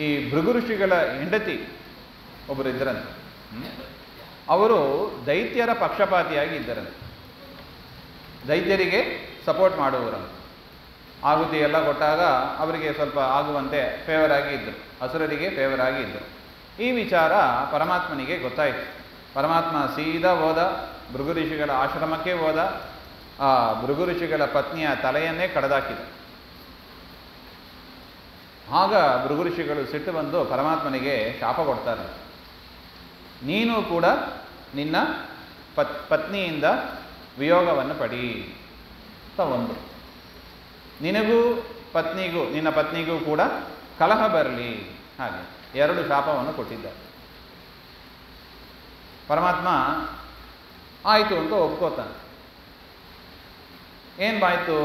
ಈ ಭೃಗು ಋಷಿಗಳ ಹೆಂಡತಿ ಒಬ್ಬರು ಇದ್ದರಂತೆ. ಅವರು ದೈತ್ಯರ ಪಕ್ಷಪಾತಿಯಾಗಿ ಇದ್ದರಂತೆ, ದೈತ್ಯರಿಗೆ ಸಪೋರ್ಟ್ ಮಾಡುವವರಂತೆ. ಆಹುತಿ ಎಲ್ಲ ಕೊಟ್ಟಾಗ ಅವರಿಗೆ ಸ್ವಲ್ಪ ಆಗುವಂತೆ ಫೇವರ್ ಆಗಿ ಇದ್ದರು, ಅಸುರರಿಗೆ ಫೇವರ್ ಆಗಿ ಇದ್ದರು. ಈ ವಿಚಾರ ಪರಮಾತ್ಮನಿಗೆ ಗೊತ್ತಾಯಿತು. ಪರಮಾತ್ಮ ಸೀದಾ ಹೋದ, ಭೃಗು ಋಷಿಗಳ ಆಶ್ರಮಕ್ಕೆ ಹೋದ, ಆ ಭೃಗು ಋಷಿಗಳ ಪತ್ನಿಯ ತಲೆಯನ್ನೇ ಕಡಿದಾಕಿದ. ಆಗ ಭೃಗು ಋಷಿಗಳು ಸಿಟ್ಟು ಬಂದು ಪರಮಾತ್ಮನಿಗೆ ಶಾಪ ಕೊಡ್ತಾರೆ, ನೀನು ಕೂಡ ನಿನ್ನ ಪತ್ನಿಯಿಂದ ವಿಯೋಗವನ್ನು ಪಡಿ ಅಂತ. ಒಂದು, ನಿನಗೂ ಪತ್ನಿಗೂ ನಿನ್ನ ಪತ್ನಿಗೂ ಕೂಡ ಕಲಹ ಬರಲಿ, ಹಾಗೆ 2 ಶಾಪವನ್ನು ಕೊಟ್ಟಿದ್ದಾರೆ. ಪರಮಾತ್ಮ ಆಯಿತು ಅಂತ ಒಪ್ಕೋತಾನೆ. ಏನು ಆಯಿತು?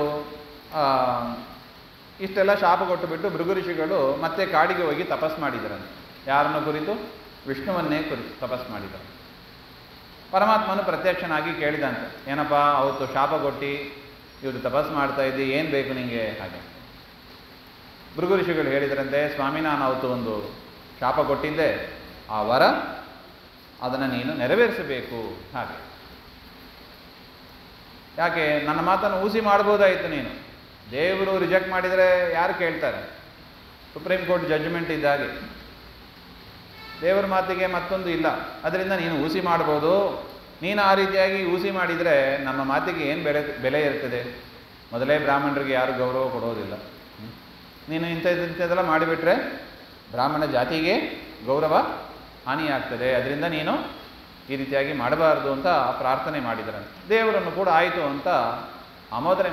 ಇಷ್ಟೆಲ್ಲ ಶಾಪ ಕೊಟ್ಟು ಬಿಟ್ಟು ಭೃಗು ಋಷಿಗಳು ಮತ್ತೆ ಕಾಡಿಗೆ ಹೋಗಿ ತಪಸ್ ಮಾಡಿದರಂತೆ. ಯಾರನ್ನು ಕುರಿತು? ವಿಷ್ಣುವನ್ನೇ ಕುರಿತು ತಪಸ್ ಮಾಡಿದರು. ಪರಮಾತ್ಮನು ಪ್ರತ್ಯಕ್ಷನಾಗಿ ಕೇಳಿದಂತೆ, ಏನಪ್ಪ ಅವತ್ತು ಶಾಪ ಕೊಟ್ಟು ಇವರು ತಪಸ್ ಮಾಡ್ತಾ ಇದ್ದಿ, ಏನು ಬೇಕು ನಿಮಗೆ ಹಾಗೆ. ಭೃಗು ಋಷಿಗಳು ಹೇಳಿದರಂತೆ, ಸ್ವಾಮಿ, ನಾನು ಅವತ್ತು ಒಂದು ಶಾಪ ಕೊಟ್ಟಿದ್ದೆ, ಆ ವರ ಅದನ್ನು ನೀನು ನೆರವೇರಿಸಬೇಕು ಹಾಗೆ. ಯಾಕೆ? ನನ್ನ ಮಾತನ್ನು ಊಸಿ ಮಾಡ್ಬೋದಾಯಿತು ನೀನು, ದೇವರು ರಿಜೆಕ್ಟ್ ಮಾಡಿದರೆ ಯಾರು ಕೇಳ್ತಾರೆ? ಸುಪ್ರೀಂ ಕೋರ್ಟ್ ಜಡ್ಜ್ಮೆಂಟ್ ಇದ್ದಾಗೆ, ದೇವರ ಮಾತಿಗೆ ಮತ್ತೊಂದು ಇಲ್ಲ. ಅದರಿಂದ ನೀನು ಊಸಿ ಮಾಡ್ಬೋದು. ನೀನು ಆ ರೀತಿಯಾಗಿ ಊಸಿ ಮಾಡಿದರೆ ನಮ್ಮ ಮಾತಿಗೆ ಏನು ಬೆಲೆ ಇರ್ತದೆ? ಮೊದಲೇ ಬ್ರಾಹ್ಮಣರಿಗೆ ಯಾರು ಗೌರವ ಕೊಡೋದಿಲ್ಲ. ನೀನು ಇಂಥದ್ದೆಲ್ಲ ಮಾಡಿಬಿಟ್ರೆ ಬ್ರಾಹ್ಮಣ ಜಾತಿಗೆ ಗೌರವ ಹಾನಿಯಾಗ್ತದೆ. ಅದರಿಂದ ನೀನು ಈ ರೀತಿಯಾಗಿ ಮಾಡಬಾರ್ದು ಅಂತ ಪ್ರಾರ್ಥನೆ ಮಾಡಿದರಂತೆ. ದೇವರನ್ನು ಕೂಡ ಆಯಿತು ಅಂತ ಆಮೋದನೆ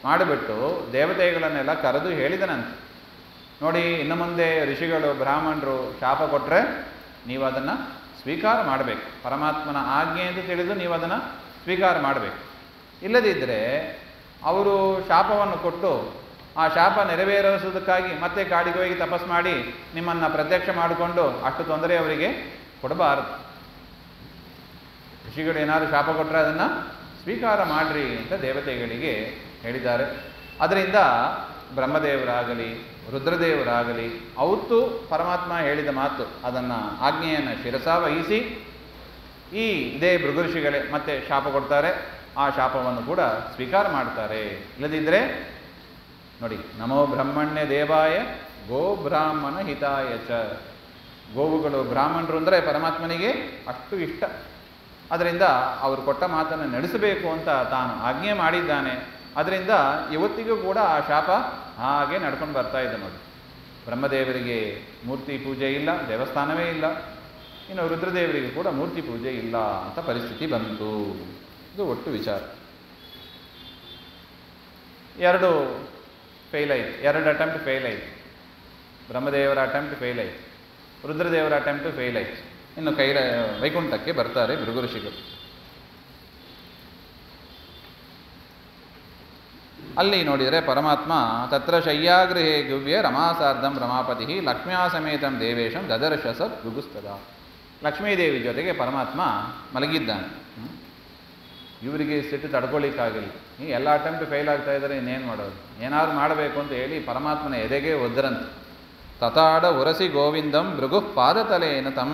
ಮಾಡಿಬಿಟ್ಟು ದೇವತೆಗಳನ್ನೆಲ್ಲ ಕರೆದು ಹೇಳಿದನಂತೆ, ನೋಡಿ, ಇನ್ನು ಮುಂದೆ ಋಷಿಗಳು ಬ್ರಾಹ್ಮಣರು ಶಾಪ ಕೊಟ್ಟರೆ ನೀವು ಅದನ್ನು ಸ್ವೀಕಾರ ಮಾಡಬೇಕು. ಪರಮಾತ್ಮನ ಆಜ್ಞೆ ಅಂತ ತಿಳಿದು ನೀವು ಅದನ್ನು ಸ್ವೀಕಾರ ಮಾಡಬೇಕು. ಇಲ್ಲದಿದ್ದರೆ ಅವರು ಶಾಪವನ್ನು ಕೊಟ್ಟು ಆ ಶಾಪ ನೆರವೇರಿಸುವುದಕ್ಕಾಗಿ ಮತ್ತೆ ಕಾಡಿಗೆ ಹೋಗಿ ತಪಸ್ ಮಾಡಿ ನಿಮ್ಮನ್ನು ಪ್ರತ್ಯಕ್ಷ ಮಾಡಿಕೊಂಡು ಅಷ್ಟು ತೊಂದರೆ ಅವರಿಗೆ ಕೊಡಬಾರದು. ಋಷಿಗಳು ಏನಾದರೂ ಶಾಪ ಕೊಟ್ಟರೆ ಅದನ್ನು ಸ್ವೀಕಾರ ಮಾಡಿರಿ ಅಂತ ದೇವತೆಗಳಿಗೆ ಹೇಳಿದ್ದಾರೆ. ಅದರಿಂದ ಬ್ರಹ್ಮದೇವರಾಗಲಿ ರುದ್ರದೇವರಾಗಲಿ ಅವತ್ತು ಪರಮಾತ್ಮ ಹೇಳಿದ ಮಾತು ಅದನ್ನು ಆಜ್ಞೆಯನ್ನು ಶಿರಸಾವಹಿಸಿ ಇದೇ ಭೃಗು ಋಷಿಗಳೇ ಮತ್ತೆ ಶಾಪ ಕೊಡ್ತಾರೆ, ಆ ಶಾಪವನ್ನು ಕೂಡ ಸ್ವೀಕಾರ ಮಾಡ್ತಾರೆ. ಇಲ್ಲದಿದ್ದರೆ ನೋಡಿ, ನಮೋ ಬ್ರಹ್ಮಣ್ಯ ದೇವಾಯ ಗೋ ಬ್ರಾಹ್ಮಣ ಹಿತಾಯ ಚ. ಗೋವುಗಳು ಬ್ರಾಹ್ಮಣರು ಅಂದರೆ ಪರಮಾತ್ಮನಿಗೆ ಅಷ್ಟು ಇಷ್ಟ. ಅದರಿಂದ ಅವರು ಕೊಟ್ಟ ಮಾತನ್ನು ನಡೆಸಬೇಕು ಅಂತ ತಾನು ಆಜ್ಞೆ ಮಾಡಿದ್ದಾನೆ. ಅದರಿಂದ ಇವತ್ತಿಗೂ ಕೂಡ ಆ ಶಾಪ ಹಾಗೆ ನಡ್ಕೊಂಡು ಬರ್ತಾ ಇದೆ ನೋಡಿ. ಬ್ರಹ್ಮದೇವರಿಗೆ ಮೂರ್ತಿ ಪೂಜೆ ಇಲ್ಲ, ದೇವಸ್ಥಾನವೇ ಇಲ್ಲ. ಇನ್ನು ರುದ್ರದೇವರಿಗೆ ಕೂಡ ಮೂರ್ತಿ ಪೂಜೆ ಇಲ್ಲ ಅಂತ ಪರಿಸ್ಥಿತಿ ಬಂತು. ಇದು ಒಟ್ಟು ವಿಚಾರ. 2 ಫೇಲ್ ಆಯಿತು, 2 ಅಟೆಂಪ್ಟ್ ಫೇಲ್ ಆಯಿತು. ಬ್ರಹ್ಮದೇವರ ಅಟೆಂಪ್ಟ್ ಫೇಲ್ ಆಯಿತು, ರುದ್ರದೇವರ ಅಟೆಂಪ್ಟ್ ಫೇಲ್ ಆಯಿತು. ಇನ್ನು ವೈಕುಂಠಕ್ಕೆ ಬರ್ತಾರೆ ಭೃಗು ಋಷಿಗಳು. ಅಲ್ಲಿ ನೋಡಿದರೆ ಪರಮಾತ್ಮ ತತ್ರ ಶಯ್ಯಾಗೃಹೇ ಗುವ್ಯ ರಮಾಸಾರ್ಧಂ ರಮಾಪತಿ ಲಕ್ಷ್ಮ್ಯಾ ಸಮೇತಂ ದೇವೇಶಂ ದದರ್ಶಸ ಭೃಗುಸ್ತದ. ಲಕ್ಷ್ಮೀದೇವಿ ಜೊತೆಗೆ ಪರಮಾತ್ಮ ಮಲಗಿದ್ದಾನೆ. ಇವರಿಗೆ ಸಿಟ್ಟು ತಡ್ಕೊಳ್ಳಿಕ್ಕಾಗಿಲ್ಲ. ಈ ಎಲ್ಲ ಅಟೆಂಪ್ಟ್ ಫೇಲ್ ಆಗ್ತಾ ಇದ್ದಾರೆ, ಇನ್ನೇನು ಮಾಡೋದು, ಏನಾದ್ರು ಮಾಡಬೇಕು ಅಂತ ಹೇಳಿ ಪರಮಾತ್ಮನ ಎದೆಗೆ ಒದ್ದರಂತೆ. ತತಾಡ ಉರಸಿ ಗೋವಿಂದಂ ಭೃಗು ಪಾದತಲೇನ ತಂ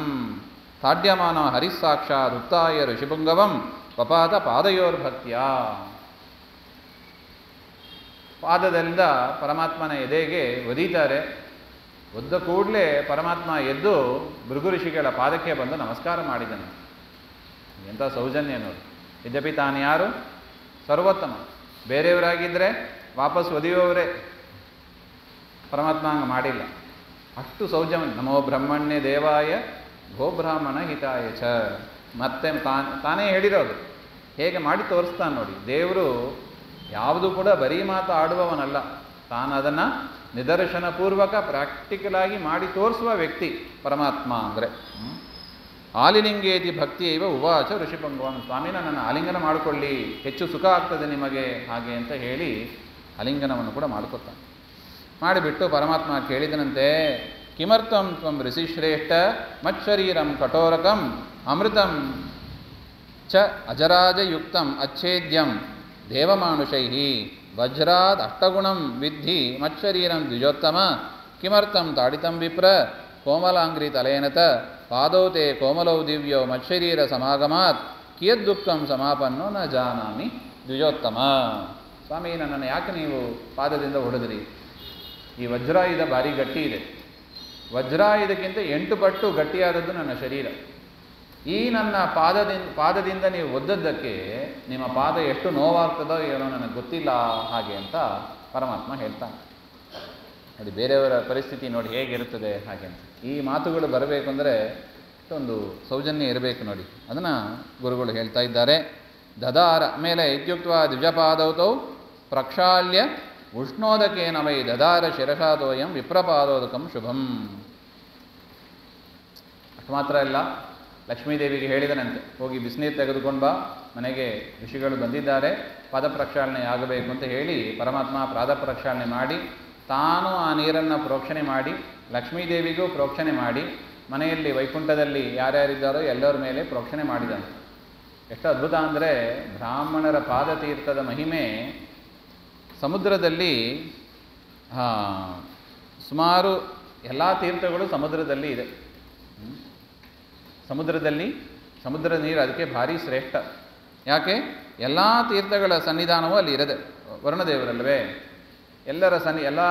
ತಾಡ್ಯಮಾನ ಹರಿಸ್ಸಾಕ್ಷಾತ್ ಉತ್ತಾಯ ಋಷಿಪುಂಗವಂ ಪಪಾತ ಪಾದಯೋರ್ಭಕ್ತ್ಯ. ಪಾದದಿಂದ ಪರಮಾತ್ಮನ ಎದೆಗೆ ಒದೀತಾರೆ. ಒದ್ದ ಕೂಡಲೇ ಪರಮಾತ್ಮ ಎದ್ದು ಭೃಗು ಋಷಿಗಳ ಪಾದಕ್ಕೆ ಬಂದು ನಮಸ್ಕಾರ ಮಾಡಿದನು. ಎಂಥ ಸೌಜನ್ಯ ನೋಡಿ. ಯದ್ಯಪಿ ತಾನು ಯಾರು? ಸರ್ವೋತ್ತಮ. ಬೇರೆಯವರಾಗಿದ್ದರೆ ವಾಪಸ್ ಒದಿಯುವವರೇ. ಪರಮಾತ್ಮ ಹಂಗೆ ಮಾಡಿಲ್ಲ. ಅಷ್ಟು ಸೌಜನ್ಯ. ನಮೋ ಬ್ರಹ್ಮಣ್ಯ ದೇವಾಯ ಗೋಬ್ರಾಹ್ಮಣ ಹಿತಾಯ ಚ. ಮತ್ತೆ ತಾನೇ ಹೇಳಿರೋದು, ಹೇಗೆ ಮಾಡಿ ತೋರಿಸ್ತಾನೆ ನೋಡಿ. ದೇವರು ಯಾವುದು ಕೂಡ ಬರೀ ಮಾತು ಆಡುವವನಲ್ಲ, ತಾನು ಅದನ್ನು ನಿದರ್ಶನಪೂರ್ವಕ ಪ್ರಾಕ್ಟಿಕಲ್ ಆಗಿ ಮಾಡಿ ತೋರಿಸುವ ವ್ಯಕ್ತಿ ಪರಮಾತ್ಮ ಅಂದರೆ. ಆಲಿಲಿಂಗೇತಿ ಭಕ್ತಿ ಇವ ಉವಾಚ ಋಷಿಪುಂಗವಂ. ಸ್ವಾಮಿನ ನನ್ನ ಆಲಿಂಗನ ಮಾಡಿಕೊಳ್ಳಿ, ಹೆಚ್ಚು ಸುಖ ಆಗ್ತದೆ ನಿಮಗೆ ಹಾಗೆ ಅಂತ ಹೇಳಿ ಆಲಿಂಗನವನ್ನು ಕೂಡ ಮಾಡ್ಕೊತಾನೆ. ಮಾಡಿಬಿಟ್ಟು ಪರಮಾತ್ಮ ಕೇಳಿದನಂತೆ, ಕಿಮರ್ಥಂ ತ್ವಂ ಋಷಿಶ್ರೇಷ್ಠ ಮಚ್ಚರೀರಂ ಕಠೋರಕಂ ಅಮೃತಂ ಚ ಅಜರಾಜಯುಕ್ತಂ ಅಚ್ಛೇದ್ಯಂ ದೇವಮಾನುಷೈ ವಜ್ರಾದ್ ಅಷ್ಟಗುಣಂ ವಿದ್ಧಿ ಮಚ್ಚರೀರಂ ದ್ವಿಜೋತ್ತಮ ಕಿಮರ್ಥಂ ತಾಡಿತಂ ವಿಪ್ರ ಕೋಮಲಾಂಗ್ರಿ ತಲೇನತ ಪಾದೌ ತೇ ಕೋಮಲೌ ದಿವ್ಯೋ ಮಚ್ಚರೀರ ಸಮಾಗಮಾತ್ ಕಿಯದ್ದುಃಖಂ ಸಮಾಪನ್ನೋ ನ ಜಾನಾಮಿ ದ್ವಿಜೋತ್ತಮ. ಸ್ವಾಮಿ, ನನ್ನನ್ನು ಯಾಕೆ ನೀವು ಪಾದದಿಂದ ಹೊಡೆದ್ರಿ? ಈ ವಜ್ರಾಯುಧ ಭಾರಿ ಗಟ್ಟಿ ಇದೆ. ವಜ್ರಾಯುಧಕ್ಕಿಂತ 8 ಪಟ್ಟು ಗಟ್ಟಿಯಾದದ್ದು ನನ್ನ ಶರೀರ. ಈ ನನ್ನ ಪಾದದಿಂದ ನೀವು ಒದ್ದದ್ದಕ್ಕೆ ನಿಮ್ಮ ಪಾದ ಎಷ್ಟು ನೋವಾಗ್ತದೋ ಏನೋ ನನಗೆ ಗೊತ್ತಿಲ್ಲ ಹಾಗೆ ಅಂತ ಪರಮಾತ್ಮ ಹೇಳ್ತಾನೆ. ಅದು ಬೇರೆಯವರ ಪರಿಸ್ಥಿತಿ ನೋಡಿ ಹೇಗಿರುತ್ತದೆ ಹಾಗೆ ಅಂತ. ಈ ಮಾತುಗಳು ಬರಬೇಕು ಅಂದರೆ ಒಂದು ಸೌಜನ್ಯ ಇರಬೇಕು ನೋಡಿ. ಅದನ್ನು ಗುರುಗಳು ಹೇಳ್ತಾ ಇದ್ದಾರೆ. ದದಾರ ಮೇಲೆ ಇತ್ಯುಕ್ತ ದ್ವಿಜಪಾದೌತೌ ಪ್ರಕ್ಷಾಲ್ಯ ಉಷ್ಣೋದಕೇನ ವೈ ದದಾರ ಶಿರಸಾದೋಯಂ ವಿಪ್ರಪಾದೋದಕಂ ಶುಭಂ. ಅಷ್ಟು ಮಾತ್ರ ಇಲ್ಲ, ಲಕ್ಷ್ಮೀದೇವಿಗೆ ಹೇಳಿದನಂತೆ, ಹೋಗಿ ಬಿಸಿನೀರು ತೆಗೆದುಕೊಂಡು ಬಾ, ಮನೆಗೆ ಋಷಿಗಳು ಬಂದಿದ್ದಾರೆ, ಪಾದ ಪ್ರಕ್ಷಾಳನೆ ಆಗಬೇಕು ಅಂತ ಹೇಳಿ ಪರಮಾತ್ಮ ಪಾದ ಪ್ರಕ್ಷಾಳನೆ ಮಾಡಿ ತಾನು ಆ ನೀರನ್ನು ಪ್ರೋಕ್ಷಣೆ ಮಾಡಿ ಲಕ್ಷ್ಮೀದೇವಿಗೂ ಪ್ರೋಕ್ಷಣೆ ಮಾಡಿ ಮನೆಯಲ್ಲಿ ವೈಕುಂಠದಲ್ಲಿ ಯಾರ್ಯಾರಿದ್ದಾರೋ ಎಲ್ಲರ ಮೇಲೆ ಪ್ರೋಕ್ಷಣೆ ಮಾಡಿದ್ದಾನೆ. ಎಷ್ಟು ಅದ್ಭುತ ಅಂದರೆ, ಬ್ರಾಹ್ಮಣರ ಪಾದತೀರ್ಥದ ಮಹಿಮೆ ಸಮುದ್ರದಲ್ಲಿ ಸುಮಾರು ಎಲ್ಲ ತೀರ್ಥಗಳು ಸಮುದ್ರದಲ್ಲಿ ಇದೆ. ಸಮುದ್ರ ನೀರು ಅದಕ್ಕೆ ಭಾರಿ ಶ್ರೇಷ್ಠ. ಯಾಕೆ? ಎಲ್ಲ ತೀರ್ಥಗಳ ಸನ್ನಿಧಾನವೂ ಅಲ್ಲಿ ಇರದೆ, ವರುಣದೇವರಲ್ವೇ, ಎಲ್ಲ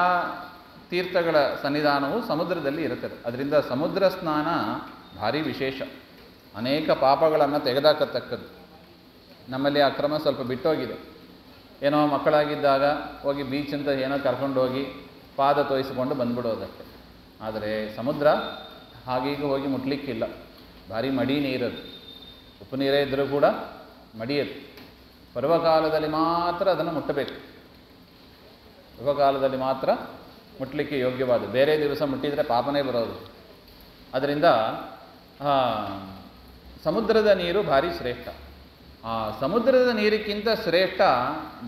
ತೀರ್ಥಗಳ ಸನ್ನಿಧಾನವು ಸಮುದ್ರದಲ್ಲಿ ಇರುತ್ತದೆ. ಅದರಿಂದ ಸಮುದ್ರ ಸ್ನಾನ ಭಾರಿ ವಿಶೇಷ. ಅನೇಕ ಪಾಪಗಳನ್ನು ತೆಗೆದಾಕತಕ್ಕದ್ದು. ನಮ್ಮಲ್ಲಿ ಆ ಕ್ರಮ ಸ್ವಲ್ಪ ಬಿಟ್ಟೋಗಿದೆ. ಏನೋ ಮಕ್ಕಳಾಗಿದ್ದಾಗ ಹೋಗಿ ಬೀಚ್ ಅಂತ ಏನೋ ಕರ್ಕೊಂಡೋಗಿ ಪಾದ ತೋಯಿಸಿಕೊಂಡು ಬಂದ್ಬಿಡೋದಕ್ಕೆ. ಆದರೆ ಸಮುದ್ರ ಹಾಗೀಗ ಹೋಗಿ ಮುಟ್ಲಿಕ್ಕಿಲ್ಲ. ಭಾರಿ ಮಡಿ ನೀರದು. ಉಪ್ಪು ನೀರೇ ಇದ್ದರೂ ಕೂಡ ಮಡಿಯದು. ಪರ್ವಕಾಲದಲ್ಲಿ ಮಾತ್ರ ಅದನ್ನು ಮುಟ್ಟಬೇಕು. ಪರ್ವಕಾಲದಲ್ಲಿ ಮಾತ್ರ ಮುಟ್ಟಲಿಕ್ಕೆ ಯೋಗ್ಯವಾದ, ಬೇರೆ ದಿವಸ ಮುಟ್ಟಿದರೆ ಪಾಪನೇ ಬರೋದು. ಅದರಿಂದ ಸಮುದ್ರದ ನೀರು ಭಾರಿ ಶ್ರೇಷ್ಠ. ಆ ಸಮುದ್ರದ ನೀರಿಗಿಂತ ಶ್ರೇಷ್ಠ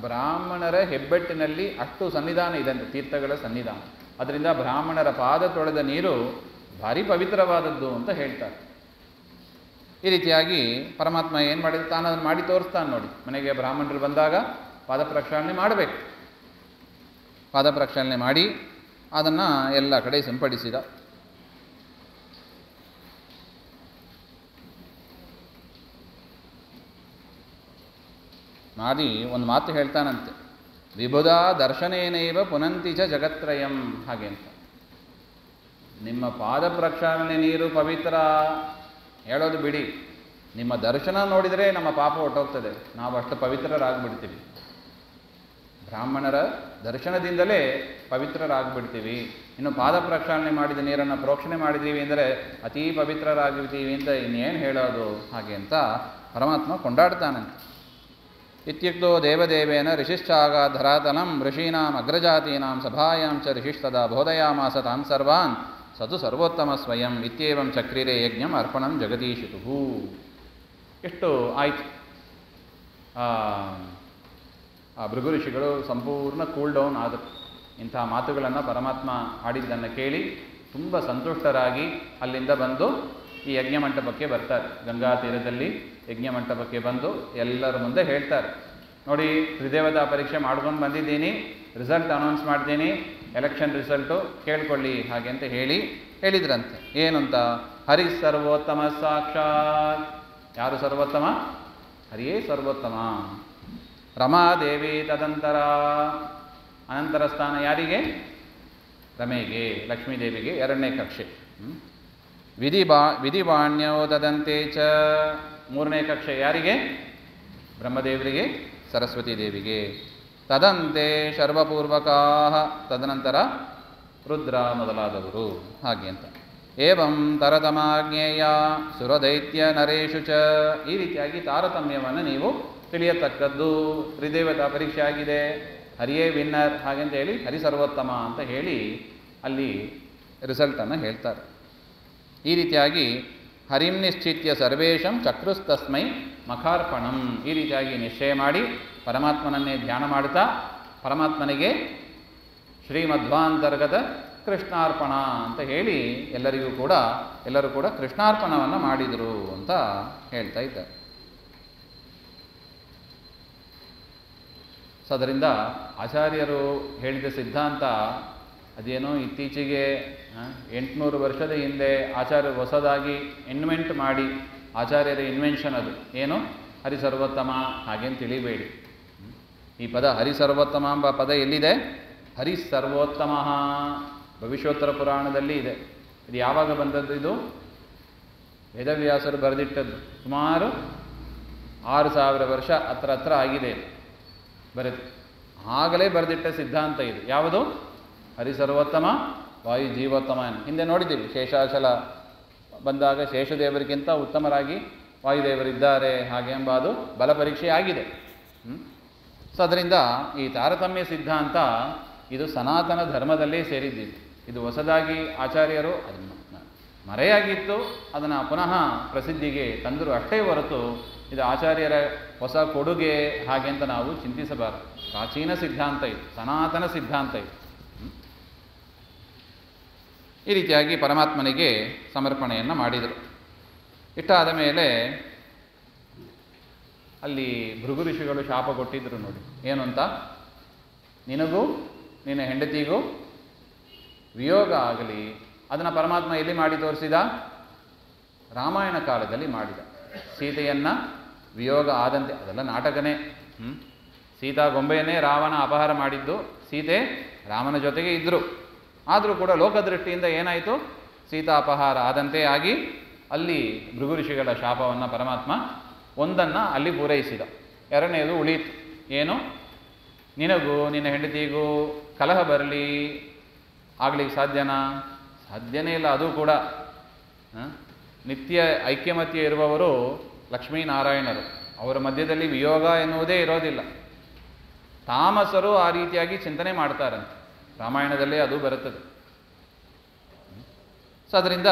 ಬ್ರಾಹ್ಮಣರ ಹೆಬ್ಬೆಟ್ಟಿನಲ್ಲಿ ಅಷ್ಟು ಸನ್ನಿಧಾನ ಇದೆ, ತೀರ್ಥಗಳ ಸನ್ನಿಧಾನ. ಅದರಿಂದ ಬ್ರಾಹ್ಮಣರ ಪಾದ ತೊಳೆದ ನೀರು ಭಾರಿ ಪವಿತ್ರವಾದದ್ದು ಅಂತ ಹೇಳ್ತಾರೆ. ಈ ರೀತಿಯಾಗಿ ಪರಮಾತ್ಮ ಏನು ಮಾಡಿದ್ರೆ ತಾನು ಅದನ್ನು ಮಾಡಿ ತೋರಿಸ್ತಾನೆ ನೋಡಿ. ಮನೆಗೆ ಬ್ರಾಹ್ಮಣರು ಬಂದಾಗ ಪಾದ ಪ್ರಕ್ಷಾಳನೆ ಮಾಡಬೇಕು. ಪಾದ ಪ್ರಕ್ಷಾಳನೆ ಮಾಡಿ ಅದನ್ನು ಎಲ್ಲ ಕಡೆ ಸಿಂಪಡಿಸಿದ. ಮಾಡಿ ಒಂದು ಮಾತು ಹೇಳ್ತಾನಂತೆ, ವಿಬುಧ ದರ್ಶನೇನೈವ ಪುನಂತಿ ಚ ಜಗತ್ರಯಂ. ಹಾಗೆ ಅಂತ ನಿಮ್ಮ ಪಾದ ಪ್ರಕ್ಷಾಳನೆ ನೀರು ಪವಿತ್ರ ಹೇಳೋದು ಬಿಡಿ, ನಿಮ್ಮ ದರ್ಶನ ನೋಡಿದರೆ ನಮ್ಮ ಪಾಪ ಹೊಟ್ಟೋಗ್ತದೆ, ನಾವು ಅಷ್ಟು ಪವಿತ್ರರಾಗ್ಬಿಡ್ತೀವಿ. ಬ್ರಾಹ್ಮಣರ ದರ್ಶನದಿಂದಲೇ ಪವಿತ್ರರಾಗ್ಬಿಡ್ತೀವಿ. ಇನ್ನು ಪಾದ ಪ್ರಕ್ಷಾಳನೆ ಮಾಡಿದ ನೀರನ್ನು ಪ್ರೋಕ್ಷಣೆ ಮಾಡಿದ್ದೀವಿ ಅಂದರೆ ಅತೀ ಪವಿತ್ರರಾಗಿರ್ತೀವಿ ಅಂತ ಇನ್ನೇನು ಹೇಳೋದು. ಹಾಗೆ ಅಂತ ಪರಮಾತ್ಮ ಕೊಂಡಾಡ್ತಾನಂತೆ. ಇತ್ಯುಕ್ತೋ ದೇವದೇವೇನ ಋಷಿಶ್ಚಾಗ ಧರಾತನಂ ಋಷೀನಾಂ ಅಗ್ರಜಾತೀನಾಂ ಸಭಾಯಾಂ ಚ ಋಷಿಸ್ತದಾ ಬೋಧಯಾಮಾಸ ತಾನ್ ಸರ್ವಾನ್ ಸತು ಸರ್ವೋತ್ತಮ ಸ್ವಯಂ ಇತ್ಯೇವಂ ಚಕ್ರಿರೆ ಯಜ್ಞಂ ಅರ್ಪಣಂ ಜಗದೀಶಿತು. ಎಷ್ಟು ಆಯ್ತು. ಆ ಭೃಗು ಋಷಿಗಳು ಸಂಪೂರ್ಣ ಕೂಲ್ ಡೌನ್ ಆದರು. ಇಂಥ ಮಾತುಗಳನ್ನು ಪರಮಾತ್ಮ ಆಡಿದ್ದನ್ನು ಕೇಳಿ ತುಂಬ ಸಂತುಷ್ಟರಾಗಿ ಅಲ್ಲಿಂದ ಬಂದು ಈ ಯಜ್ಞ ಮಂಟಪಕ್ಕೆ ಬರ್ತಾರೆ. ಗಂಗಾ ತೀರದಲ್ಲಿ ಯಜ್ಞ ಮಂಟಪಕ್ಕೆ ಬಂದು ಎಲ್ಲರ ಮುಂದೆ ಹೇಳ್ತಾರೆ, ನೋಡಿ ತ್ರಿದೇವತಾ ಪರೀಕ್ಷೆ ಮಾಡ್ಕೊಂಡು ಬಂದಿದ್ದೀನಿ, ರಿಸಲ್ಟ್ ಅನೌನ್ಸ್ ಮಾಡ್ತೀನಿ, ಎಲೆಕ್ಷನ್ ರಿಸಲ್ಟು ಕೇಳ್ಕೊಳ್ಳಿ ಹಾಗೆ ಅಂತ ಹೇಳಿದ್ರಂತೆ. ಏನು ಅಂತ? ಹರಿ ಸರ್ವೋತ್ತಮ ಸಾಕ್ಷಾತ್. ಯಾರು ಸರ್ವೋತ್ತಮ? ಹರಿಯೇ ಸರ್ವೋತ್ತಮ. ರಮಾದೇವಿ ತದಂತರ. ಅನಂತರ ಸ್ಥಾನ ಯಾರಿಗೆ? ರಮೆಗೆ, ಲಕ್ಷ್ಮೀದೇವಿಗೆ ಎರಡನೇ ಕಕ್ಷೆ. ವಿಧಿವಾಣ್ಯೋ ತದಂತೆ ಚ. ಮೂರನೇ ಕಕ್ಷೆ ಯಾರಿಗೆ? ಬ್ರಹ್ಮದೇವರಿಗೆ, ಸರಸ್ವತಿ ದೇವಿಗೆ. ತದಂತೆ ಶರ್ವಪೂರ್ವಕಾ. ತದನಂತರ ರುದ್ರ ಮೊದಲಾದವರು. ಹಾಗೆ ಅಂತ. ಏವಂ ತರತಮಾಜ್ಞೇಯ ಸುರದೈತ್ಯ ನರೇಶು ಚ. ಈ ರೀತಿಯಾಗಿ ತಾರತಮ್ಯವನ್ನು ನೀವು ತಿಳಿಯತಕ್ಕದ್ದು. ತ್ರಿದೇವತಾ ಪರೀಕ್ಷೆ ಆಗಿದೆ, ಹರಿಯೇ ವಿನ್ನರ್ ಹಾಗೆಂತ ಹೇಳಿ ಹರಿ ಸರ್ವೋತ್ತಮ ಅಂತ ಹೇಳಿ ಅಲ್ಲಿ ರಿಸಲ್ಟನ್ನು ಹೇಳ್ತಾರೆ. ಈ ರೀತಿಯಾಗಿ ಹರಿಂ ನಿಶ್ಚಿತ್ಯ ಸರ್ವೇಶಂ ಚಕ್ರುಸ್ತಸ್ಮೈ ಮಖಾರ್ಪಣಂ. ಈ ರೀತಿಯಾಗಿ ನಿಶ್ಚಯ ಮಾಡಿ ಪರಮಾತ್ಮನನ್ನೇ ಧ್ಯಾನ ಮಾಡುತ್ತಾ ಪರಮಾತ್ಮನಿಗೆ ಶ್ರೀಮಧ್ವಾಂತರ್ಗತ ಕೃಷ್ಣಾರ್ಪಣ ಅಂತ ಹೇಳಿ ಎಲ್ಲರೂ ಕೂಡ ಕೃಷ್ಣಾರ್ಪಣವನ್ನು ಮಾಡಿದರು ಅಂತ ಹೇಳ್ತಾ ಇದ್ದಾರೆ. ಸೊ ಅದರಿಂದ ಆಚಾರ್ಯರು ಹೇಳಿದ ಸಿದ್ಧಾಂತ ಅದೇನೋ ಇತ್ತೀಚೆಗೆ 800 ವರ್ಷದ ಹಿಂದೆ ಆಚಾರ್ಯರು ಹೊಸದಾಗಿ ಇನ್ವೆಂಟ್ ಮಾಡಿ ಆಚಾರ್ಯರ ಇನ್ವೆನ್ಷನ್ ಅದು. ಏನು? ಹರಿ ಸರ್ವೋತ್ತಮ ಹಾಗೇನು ತಿಳಿಬೇಡಿ. ಈ ಪದ ಹರಿ ಸರ್ವೋತ್ತಮ ಎಂಬ ಪದ ಎಲ್ಲಿದೆ? ಹರಿ ಸರ್ವೋತ್ತಮ ಭವಿಷ್ಯೋತ್ತರ ಪುರಾಣದಲ್ಲಿ ಇದೆ. ಇದು ಯಾವಾಗ ಬಂದದ್ದು? ಇದು ವೇದವ್ಯಾಸರು ಬರೆದಿಟ್ಟದ್ದು. ಸುಮಾರು 6000 ವರ್ಷ ಹತ್ರ ಆಗಿದೆ ಬರೆದು. ಆಗಲೇ ಬರೆದಿಟ್ಟ ಸಿದ್ಧಾಂತ ಇದು. ಯಾವುದು? ಹರಿ ಸರ್ವೋತ್ತಮ, ವಾಯು ಜೀವೋತ್ತಮ. ಹಿಂದೆ ನೋಡಿದ್ದೀವಿ, ಶೇಷಾಚಲ ಬಂದಾಗ ಶೇಷದೇವರಿಗಿಂತ ಉತ್ತಮರಾಗಿ ವಾಯುದೇವರಿದ್ದಾರೆ ಹಾಗೆ ಎಂಬ ಅದು ಬಲ ಪರೀಕ್ಷೆ ಆಗಿದೆ. ಸೊ ಅದರಿಂದ ಈ ತಾರತಮ್ಯ ಸಿದ್ಧಾಂತ ಇದು ಸನಾತನ ಧರ್ಮದಲ್ಲೇ ಸೇರಿದ್ದಿದೆ. ಇದು ಹೊಸದಾಗಿ ಆಚಾರ್ಯರು ಅದನ್ನು ಮರೆಯಾಗಿತ್ತು, ಅದನ್ನು ಪುನಃ ಪ್ರಸಿದ್ಧಿಗೆ ತಂದರು ಅಷ್ಟೇ ಹೊರತು ಇದು ಆಚಾರ್ಯರ ಹೊಸ ಕೊಡುಗೆ ಹಾಗೆ ಅಂತ ನಾವು ಚಿಂತಿಸಬಾರದು. ಪ್ರಾಚೀನ ಸಿದ್ಧಾಂತ ಇದು, ಸನಾತನ ಸಿದ್ಧಾಂತ ಇದು. ಈ ರೀತಿಯಾಗಿ ಪರಮಾತ್ಮನಿಗೆ ಸಮರ್ಪಣೆಯನ್ನು ಮಾಡಿದರು. ಇಷ್ಟಾದ ಮೇಲೆ ಅಲ್ಲಿ ಭೃಗು ಋಷಿಗಳು ಶಾಪ ಕೊಟ್ಟಿದ್ದರು ನೋಡಿ. ಏನು ಅಂತ? ನಿನಗೂ ನಿನ್ನ ಹೆಂಡತಿಗೂ ವಿಯೋಗ ಆಗಲಿ. ಅದನ್ನು ಪರಮಾತ್ಮ ಎಲ್ಲಿ ಮಾಡಿ ತೋರಿಸಿದ? ರಾಮಾಯಣ ಕಾಲದಲ್ಲಿ ಮಾಡಿದ. ಸೀತೆಯನ್ನು ವಿಯೋಗ ಆದಂತೆ, ಅದೆಲ್ಲ ನಾಟಕನೇ. ಸೀತಾ ಗೊಂಬೆಯನ್ನೇ ರಾವಣ ಅಪಹಾರ ಮಾಡಿದ್ದು, ಸೀತೆ ರಾಮನ ಜೊತೆಗೆ ಇದ್ದರು. ಆದರೂ ಕೂಡ ಲೋಕದೃಷ್ಟಿಯಿಂದ ಏನಾಯಿತು? ಸೀತಾ ಅಪಹಾರ ಆದಂತೆ ಆಗಿ ಅಲ್ಲಿ ಭೃಗು ಋಷಿಗಳ ಶಾಪವನ್ನು ಪರಮಾತ್ಮ ಒಂದನ್ನು ಅಲ್ಲಿ ಪೂರೈಸಿದ. ಎರಡನೇದು ಉಳೀತು. ಏನು? ನಿನಗೂ ನಿನ್ನ ಹೆಂಡತಿಗೂ ಕಲಹ ಬರಲಿ, ಆಗ್ಲಿಕ್ಕೆ ಸಾಧ್ಯನಾ? ಸಾಧ್ಯನೇ ಇಲ್ಲ. ಅದು ಕೂಡ ನಿತ್ಯ ಐಕ್ಯಮತ್ಯ ಇರುವವರು ಲಕ್ಷ್ಮೀನಾರಾಯಣರು. ಅವರ ಮಧ್ಯದಲ್ಲಿ ವಿಯೋಗ ಎನ್ನುವುದೇ ಇರೋದಿಲ್ಲ. ತಾಮಸರು ಆ ರೀತಿಯಾಗಿ ಚಿಂತನೆ ಮಾಡ್ತಾರಂತೆ. ರಾಮಾಯಣದಲ್ಲೇ ಅದು ಬರುತ್ತದೆ. ಸೊ ಅದರಿಂದ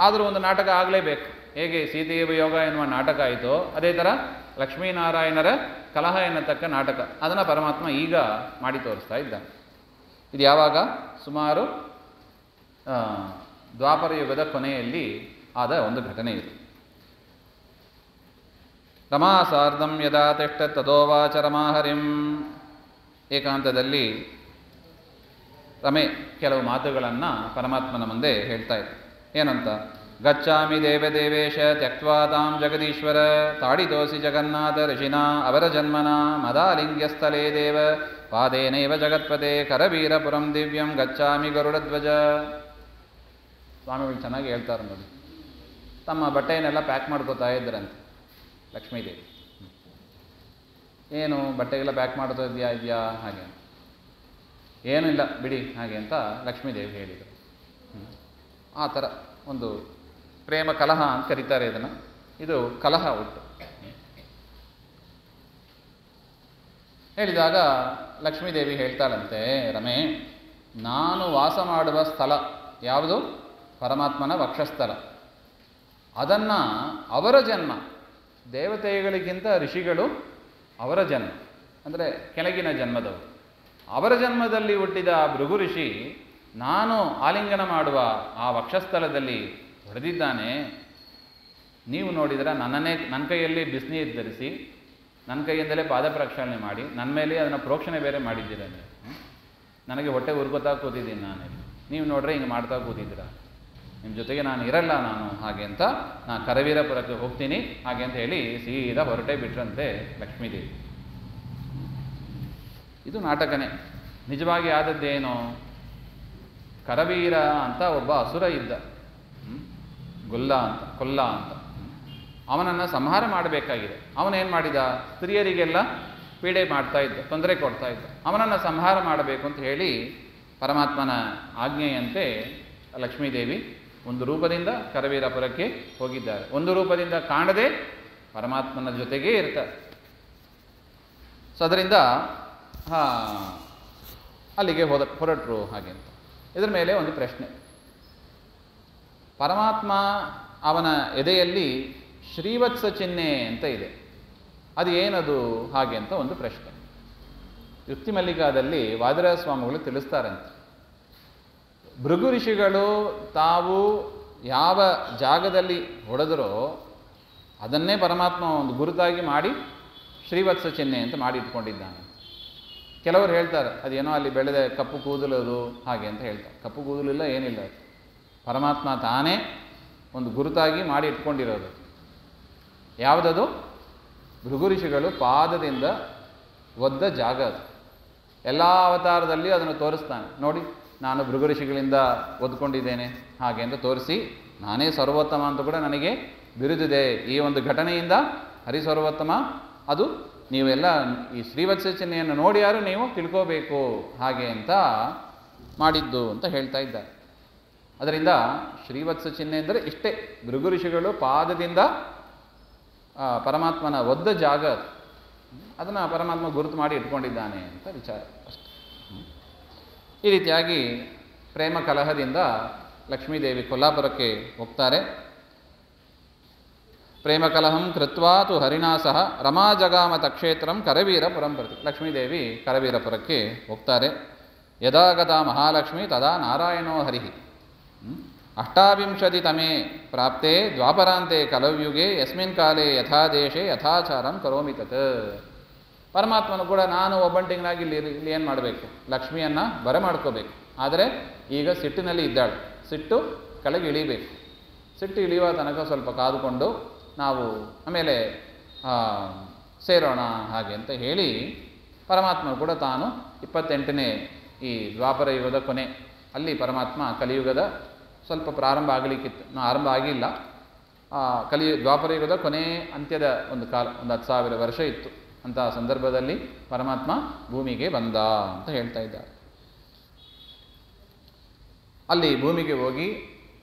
ಆದರೂ ಒಂದು ನಾಟಕ ಆಗಲೇಬೇಕು. ಹೇಗೆ ಸೀತೆಯ ವಿಯೋಗ ಎನ್ನುವ ನಾಟಕ ಆಯಿತೋ ಅದೇ ಥರ ಲಕ್ಷ್ಮೀನಾರಾಯಣರ ಕಲಹ ಎನ್ನತಕ್ಕ ನಾಟಕ, ಅದನ್ನು ಪರಮಾತ್ಮ ಈಗ ಮಾಡಿ ತೋರಿಸ್ತಾ ಇದ್ದಾನೆ. ಇದು ಯಾವಾಗ? ಸುಮಾರು ದ್ವಾಪರ ಯುಗದ ಕೊನೆಯಲ್ಲಿ ಆದ ಒಂದು ಘಟನೆ ಇದು. ರಮಾ ಸಾರ್ಧಂ ಯದಾ ತಿಷ್ಠ ತದೋವಾಚ ರಮಾಹರಿಂ. ಏಕಾಂತದಲ್ಲಿ ರಮೆ ಕೆಲವು ಮಾತುಗಳನ್ನು ಪರಮಾತ್ಮನ ಮುಂದೆ ಹೇಳ್ತಾ ಇದ್ದ. ಏನಂತ? ಗಚ್ಚಾಮಿ ದೇವದೇವೇಶ ತ್ಯಕ್ವಾ ತಾಂ ಜಗದೀಶ್ವರ ತಾಡಿತೋಸಿ ಜಗನ್ನಾಥ ಋಷಿನಾ ಅವರ ಜನ್ಮನ ಮದಾಲಿಂಗ್ಯಸ್ಥಲೇ ದೇವ ಪಾದೇನೈವ ಜಗತ್ಪತೆ ಕರವೀರಪುರಂ ದಿವ್ಯಂ ಗಚ್ಚಾಮಿ ಗರುಡಧ್ವಜ. ಸ್ವಾಮಿಗಳು ಚೆನ್ನಾಗಿ ಹೇಳ್ತಾರೆ ನೋಡಿ. ತಮ್ಮ ಬಟ್ಟೆಯನ್ನೆಲ್ಲ ಪ್ಯಾಕ್ ಮಾಡ್ಕೋತಾ ಇದ್ರಂತೆ ಲಕ್ಷ್ಮೀದೇವಿ. ಏನು ಬಟ್ಟೆಗೆಲ್ಲ ಪ್ಯಾಕ್ ಮಾಡ್ತಾ ಇದೆಯಾ ಹಾಗೆ? ಏನೂ ಇಲ್ಲ ಬಿಡಿ ಹಾಗೆ ಅಂತ ಲಕ್ಷ್ಮೀದೇವಿ ಹೇಳಿದರು. ಆ ಥರ ಒಂದು ಪ್ರೇಮ ಕಲಹ ಅಂತ ಕರೀತಾರೆ ಇದನ್ನು. ಇದು ಕಲಹ ಒಟ್ಟು. ಹೇಳಿದಾಗ ಲಕ್ಷ್ಮೀದೇವಿ ಹೇಳ್ತಾಳಂತೆ, ರಮೆ, ನಾನು ವಾಸ ಮಾಡುವ ಸ್ಥಳ ಯಾವುದು? ಪರಮಾತ್ಮನ ವಕ್ಷಸ್ಥಳ. ಅದನ್ನು ಅವರ ಜನ್ಮ, ದೇವತೆಗಳಿಗಿಂತ ಋಷಿಗಳು ಅವರ ಜನ್ಮ ಅಂದರೆ ಕೆಳಗಿನ ಜನ್ಮದವರು. ಅವರ ಜನ್ಮದಲ್ಲಿ ಹುಟ್ಟಿದ ಭೃಗು ಋಷಿ ನಾನು ಆಲಿಂಗನ ಮಾಡುವ ಆ ವಕ್ಷಸ್ಥಳದಲ್ಲಿ ಹೊಡೆದಿದ್ದಾನೆ. ನೀವು ನೋಡಿದರೆ ನನ್ನ ಕೈಯಲ್ಲಿ ಬಿಸಿನೀರು ಧರಿಸಿ ನನ್ನ ಕೈಯಿಂದಲೇ ಪಾದ ಪ್ರಕ್ಷಾಳನೆ ಮಾಡಿ ನನ್ನ ಮೇಲೆ ಅದನ್ನು ಪ್ರೋಕ್ಷಣೆ ಬೇರೆ ಮಾಡಿದ್ದೀರ. ನನಗೆ ಹೊಟ್ಟೆ ಉರ್ಕೋತಾ ಕೂತಿದ್ದೀನಿ ನಾನು. ನೀವು ನೋಡ್ರೆ ಹಿಂಗೆ ಮಾಡ್ತಾ ಕೂತಿದ್ದೀರ. ನಿಮ್ಮ ಜೊತೆಗೆ ನಾನು ಇರಲ್ಲ ನಾನು ಹಾಗೆ ಅಂತ ನಾನು ಕರವೀರಪುರಕ್ಕೆ ಹೋಗ್ತೀನಿ ಹಾಗೆ ಅಂತ ಹೇಳಿ ಸೀದಾ ಹೊರಟೇ ಬಿಟ್ರಂತೆ ಲಕ್ಷ್ಮೀದೇವಿ. ಇದು ನಾಟಕನೇ. ನಿಜವಾಗಿ ಆದದ್ದೇನು? ಕರವೀರ ಅಂತ ಒಬ್ಬ ಅಸುರ ಇದ್ದ, ಕೊಲ್ಲ ಅಂತ. ಅವನನ್ನು ಸಂಹಾರ ಮಾಡಬೇಕಾಗಿದೆ. ಅವನೇನು ಮಾಡಿದ? ಸ್ತ್ರೀಯರಿಗೆಲ್ಲ ಪೀಡೆ ಮಾಡ್ತಾ ಇದ್ದ, ತೊಂದರೆ ಕೊಡ್ತಾ ಇದ್ದ. ಅವನನ್ನು ಸಂಹಾರ ಮಾಡಬೇಕು ಅಂತ ಹೇಳಿ ಪರಮಾತ್ಮನ ಆಜ್ಞೆಯಂತೆ ಲಕ್ಷ್ಮೀದೇವಿ ಒಂದು ರೂಪದಿಂದ ಕರವೀರಪುರಕ್ಕೆ ಹೋಗಿದ್ದಾರೆ. ಒಂದು ರೂಪದಿಂದ ಕಾಣದೆ ಪರಮಾತ್ಮನ ಜೊತೆಗೇ ಇರ್ತಾರೆ. ಸೊ ಅದರಿಂದ ಅಲ್ಲಿಗೆ ಹೊರಟರು ಹಾಗೆ ಅಂತ. ಇದರ ಮೇಲೆ ಒಂದು ಪ್ರಶ್ನೆ. ಪರಮಾತ್ಮ ಅವನ ಎದೆಯಲ್ಲಿ ಶ್ರೀವತ್ಸ ಚಿಹ್ನೆ ಅಂತ ಇದೆ, ಅದು ಏನದು ಹಾಗೆ ಅಂತ ಒಂದು ಪ್ರಶ್ನೆ. ಯುಕ್ತಿ ಮಲ್ಲಿಕಾದಲ್ಲಿ ವಾದಿರಾಜ ಸ್ವಾಮಿಗಳು ತಿಳಿಸ್ತಾರಂತೆ, ಭೃಗು ಋಷಿಗಳು ತಾವು ಯಾವ ಜಾಗದಲ್ಲಿ ಹೊಡೆದರೋ ಅದನ್ನೇ ಪರಮಾತ್ಮ ಒಂದು ಗುರುತಾಗಿ ಮಾಡಿ ಶ್ರೀವತ್ಸ ಚಿಹ್ನೆ ಅಂತ ಮಾಡಿ ಇಟ್ಕೊಂಡಿದ್ದಾನೆ. ಕೆಲವರು ಹೇಳ್ತಾರೆ ಅದೇನೋ ಅಲ್ಲಿ ಬೆಳೆದ ಕಪ್ಪು ಕೂದಲದು ಹಾಗೆ ಅಂತ ಹೇಳ್ತಾರೆ. ಕಪ್ಪು ಕೂದಲಿಲ್ಲ, ಏನಿಲ್ಲ. ಪರಮಾತ್ಮ ತಾನೇ ಒಂದು ಗುರುತಾಗಿ ಮಾಡಿ ಇಟ್ಕೊಂಡಿರೋದು. ಯಾವುದದು? ಭೃಗು ಋಷಿಗಳು ಪಾದದಿಂದ ಒದ್ದ ಜಾಗ ಅದು. ಎಲ್ಲ ಅವತಾರದಲ್ಲಿ ಅದನ್ನು ತೋರಿಸ್ತಾನೆ. ನೋಡಿ, ನಾನು ಭೃಗು ಋಷಿಗಳಿಂದ ಒದ್ಕೊಂಡಿದ್ದೇನೆ ಹಾಗೆ ಅಂತ ತೋರಿಸಿ, ನಾನೇ ಸರ್ವೋತ್ತಮ ಅಂತ ಕೂಡ ನನಗೆ ಬಿರುದಿದೆ. ಈ ಒಂದು ಘಟನೆಯಿಂದ ಹರಿಸರ್ವೋತ್ತಮ ಅದು ನೀವೆಲ್ಲ ಈ ಶ್ರೀವತ್ಸ ಚಿಹ್ನೆಯನ್ನು ನೋಡಿ ಯಾರು ನೀವು ತಿಳ್ಕೋಬೇಕು ಹಾಗೆ ಅಂತ ಮಾಡಿದ್ದು ಅಂತ ಹೇಳ್ತಾ ಇದ್ದಾರೆ. ಅದರಿಂದ ಶ್ರೀವತ್ಸ ಚಿಹ್ನೆ ಅಂದರೆ ಇಷ್ಟೇ, ಭೃಗು ಋಷಿಗಳು ಪಾದದಿಂದ ಪರಮಾತ್ಮನ ಒದ್ದ ಜಾಗ ಅದನ್ನು ಪರಮಾತ್ಮ ಗುರುತು ಮಾಡಿ ಇಟ್ಕೊಂಡಿದ್ದಾನೆ ಅಂತ ವಿಚಾರ ಅಷ್ಟೆ. ಈ ರೀತಿಯಾಗಿ ಪ್ರೇಮ ಕಲಹದಿಂದ ಲಕ್ಷ್ಮೀದೇವಿ ಕೊಲ್ಲಾಪುರಕ್ಕೆ ಹೋಗ್ತಾರೆ. ಪ್ರೇಮ ಕಲಹಂ ಕೃತ್ವಾ ತು ಹರಿಣಾ ಸಹ ರಮಾ ಜಗಾಮತ ಕ್ಷೇತ್ರಂ ಕರವೀರಪುರಂ ಪ್ರತಿ. ಲಕ್ಷ್ಮೀದೇವಿ ಕರವೀರಪುರಕ್ಕೆ ಹೋಗ್ತಾರೆ. ಯದಾಗತ ಮಹಾಲಕ್ಷ್ಮಿ ತದಾ ನಾರಾಯಣೋ ಹರಿಹಿ. ಅಷ್ಟಾವಿಂಶತಿತಮೇ ಪ್ರಾಪ್ತೆ ದ್ವಾಪರಾಂತೆ ಕಲವ್ಯುಗೆ ಯಸ್ಮಿನ್ ಕಾಲೇ ಯಥಾ ದೇಶೇ ಯಥಾಚಾರಂ ಕರೋಮಿ ತತ್. ಪರಮಾತ್ಮನು ಕೂಡ ನಾನು ಒಬ್ಬಂಟಿಗನಾಗಿ ಇಲ್ಲಿ ಏನು ಮಾಡಬೇಕು? ಲಕ್ಷ್ಮಿಯನ್ನು ಬರಮಾಡ್ಕೋಬೇಕು. ಆದರೆ ಈಗ ಸಿಟ್ಟಿನಲ್ಲಿ ಇದ್ದಾಳೆ. ಸಿಟ್ಟು ಕೆಳಗೆ ಇಳಿಬೇಕು. ಸಿಟ್ಟು ಇಳಿಯುವ ತನಕ ಸ್ವಲ್ಪ ಕಾದುಕೊಂಡು ನಾವು ಆಮೇಲೆ ಸೇರೋಣ ಹಾಗೆ ಅಂತ ಹೇಳಿ ಪರಮಾತ್ಮ ಕೂಡ ತಾನು 28ನೇ ಈ ದ್ವಾಪರ ಯುಗದ ಕೊನೆ ಅಲ್ಲಿ ಪರಮಾತ್ಮ ಕಲಿಯುಗದ ಸ್ವಲ್ಪ ಪ್ರಾರಂಭ ಆಗಲಿಕ್ಕಿತ್ತು, ಆರಂಭ ಆಗಿಲ್ಲ. ದ್ವಾಪರ ಯುಗದ ಕೊನೆ ಅಂತ್ಯದ ಒಂದು ಕಾಲ, ಒಂದು 10,000 ವರ್ಷ ಇತ್ತು. ಅಂತಹ ಸಂದರ್ಭದಲ್ಲಿ ಪರಮಾತ್ಮ ಭೂಮಿಗೆ ಬಂದ ಅಂತ ಹೇಳ್ತಾ ಇದ್ದಾರೆ. ಅಲ್ಲಿ ಭೂಮಿಗೆ ಹೋಗಿ